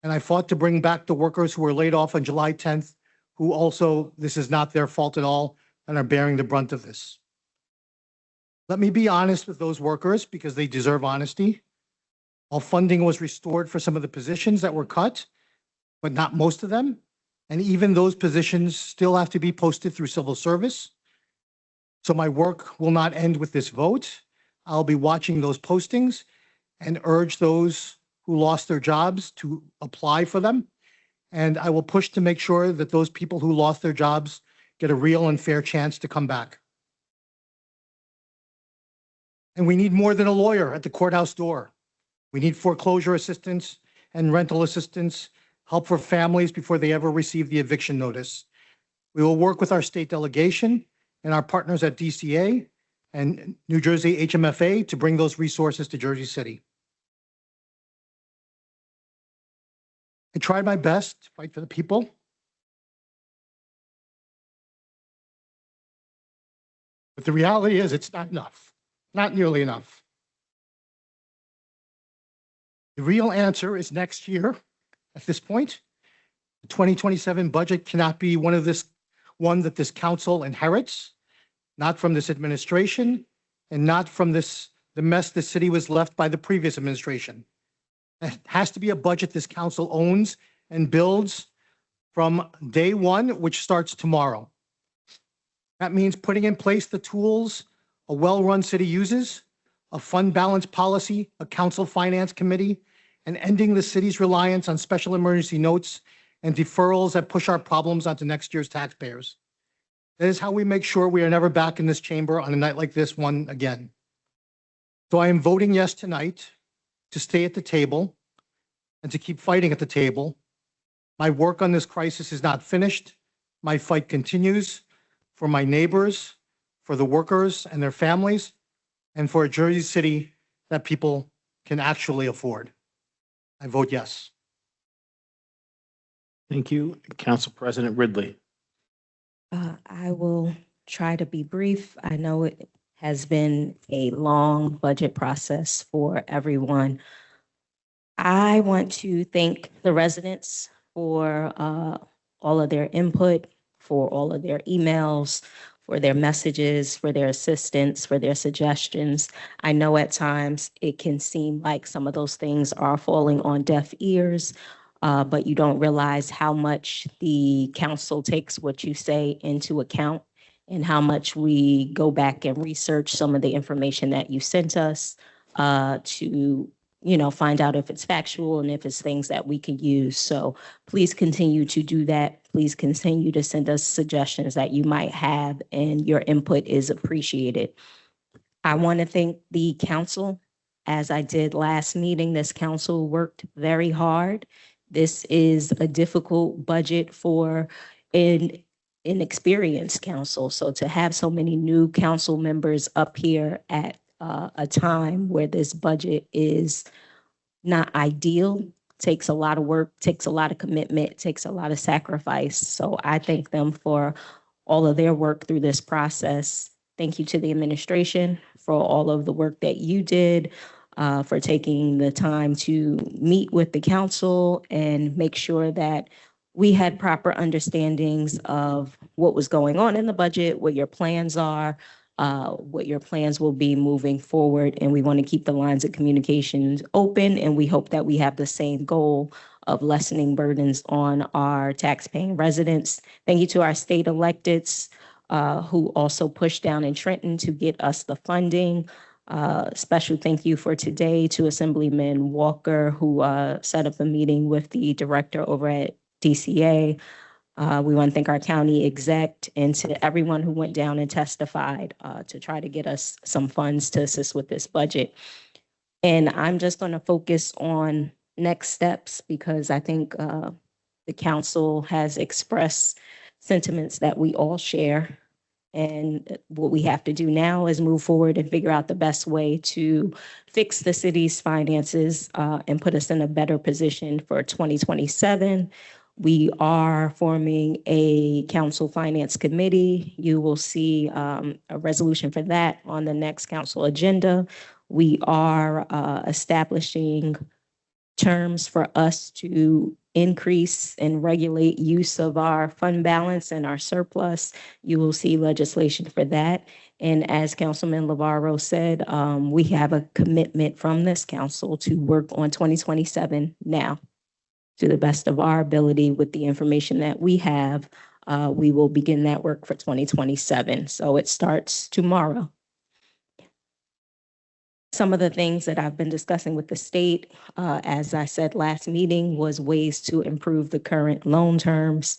And I fought to bring back the workers who were laid off on July 10th, who also, this is not their fault at all, and are bearing the brunt of this. Let me be honest with those workers because they deserve honesty. While funding was restored for some of the positions that were cut, but not most of them, and even those positions still have to be posted through civil service. So my work will not end with this vote. I'll be watching those postings and urge those who lost their jobs to apply for them. And I will push to make sure that those people who lost their jobs get a real and fair chance to come back. And we need more than a lawyer at the courthouse door. We need foreclosure assistance and rental assistance, help for families before they ever receive the eviction notice. We will work with our state delegation and our partners at DCA and New Jersey HMFA to bring those resources to Jersey City. I tried my best to fight for the people. But the reality is it's not enough, not nearly enough. The real answer is next year. At this point, the 2027 budget cannot be one that this council inherits, not from this administration, and not from the mess the city was left by the previous administration. It has to be a budget this council owns and builds from day one, which starts tomorrow. That means putting in place the tools a well-run city uses, a fund balance policy, a council finance committee, and ending the city's reliance on special emergency notes and deferrals that push our problems onto next year's taxpayers. That is how we make sure we are never back in this chamber on a night like this one again. So I am voting yes tonight to stay at the table and to keep fighting at the table. My work on this crisis is not finished. My fight continues for my neighbors, for the workers and their families, and for a Jersey City that people can actually afford. I vote yes.
Thank you. Council President Ridley.
I will try to be brief. I know it has been a long budget process for everyone. I want to thank the residents for all of their input, for all of their emails, for their messages, for their assistance, for their suggestions. I know at times it can seem like some of those things are falling on deaf ears, but you don't realize how much the council takes what you say into account and how much we go back and research some of the information that you sent us to find out if it's factual and if it's things that we can use. So please continue to do that. Please continue to send us suggestions that you might have, and your input is appreciated. I want to thank the council. As I did last meeting, this council worked very hard. This is a difficult budget for an inexperienced council. So to have so many new council members up here at a time where this budget is not ideal takes a lot of work, takes a lot of commitment, takes a lot of sacrifice. So I thank them for all of their work through this process. Thank you to the administration for all of the work that you did, for taking the time to meet with the council and make sure that we had proper understandings of what was going on in the budget, what your plans are, what your plans will be moving forward. And we want to keep the lines of communications open. And we hope that we have the same goal of lessening burdens on our taxpaying residents. Thank you to our state electeds who also pushed down in Trenton to get us the funding. Special thank you for today to Assemblyman Walker, who set up a meeting with the director over at DCA. We want to thank our county exec and to everyone who went down and testified to try to get us some funds to assist with this budget. And I'm just going to focus on next steps because I think the council has expressed sentiments that we all share. And what we have to do now is move forward and figure out the best way to fix the city's finances and put us in a better position for 2027. We are forming a council finance committee. You will see a resolution for that on the next council agenda. We are establishing terms for us to increase and regulate use of our fund balance and our surplus. You will see legislation for that. And as Councilman Lavarro said, we have a commitment from this council to work on 2027 now. To the best of our ability with the information that we have, we will begin that work for 2027. So it starts tomorrow. Some of the things that I've been discussing with the state, as I said last meeting, was ways to improve the current loan terms.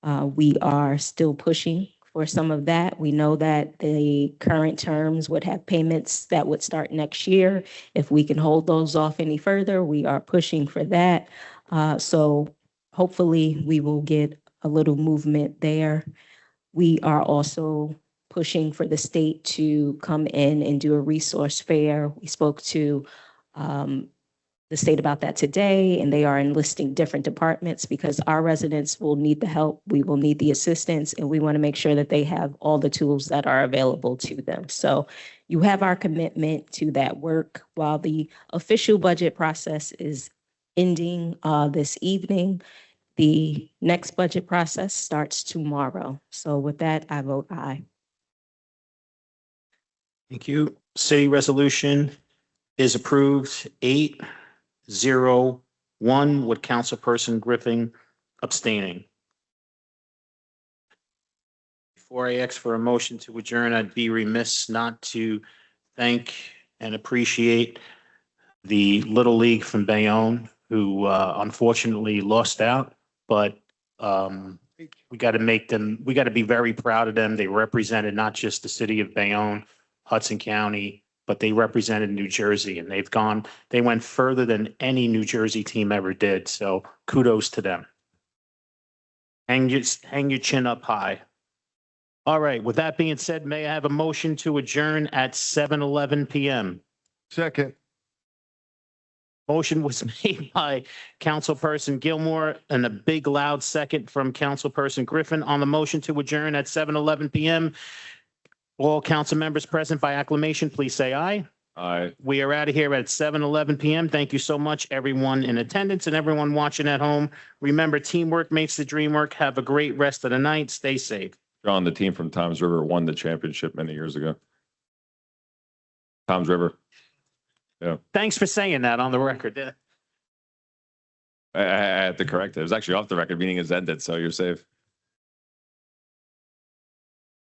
We are still pushing for some of that. We know that the current terms would have payments that would start next year. If we can hold those off any further, we are pushing for that. So hopefully we will get a little movement there. We are also pushing for the state to come in and do a resource fair. We spoke to the state about that today, and they are enlisting different departments because our residents will need the help, we will need the assistance, and we want to make sure that they have all the tools that are available to them. So you have our commitment to that work. While the official budget process is ending this evening, the next budget process starts tomorrow. So with that, I vote aye.
Thank you. City resolution is approved 8-0-1 with Councilperson Griffin abstaining. Before I ask for a motion to adjourn, I'd be remiss not to thank and appreciate the Little League from Bayonne, who unfortunately lost out, but we got to be very proud of them. They represented not just the city of Bayonne, Hudson County, but they represented New Jersey, and they went further than any New Jersey team ever did. So kudos to them. Hang your chin up high. All right. With that being said, may I have a motion to adjourn at 7:11 p.m.?
Second.
Motion was made by Councilperson Gilmore and a big loud second from Councilperson Griffin on the motion to adjourn at 7:11 p.m. All council members present by acclamation, please say aye.
Aye.
We are out of here at 7:11 p.m. Thank you so much, everyone in attendance and everyone watching at home. Remember, teamwork makes the dream work. Have a great rest of the night. Stay safe.
John, the team from Toms River won the championship many years ago. Toms River. Yeah.
Thanks for saying that on the record.
I had to correct it. It was actually off the record, meaning it's ended, so you're safe.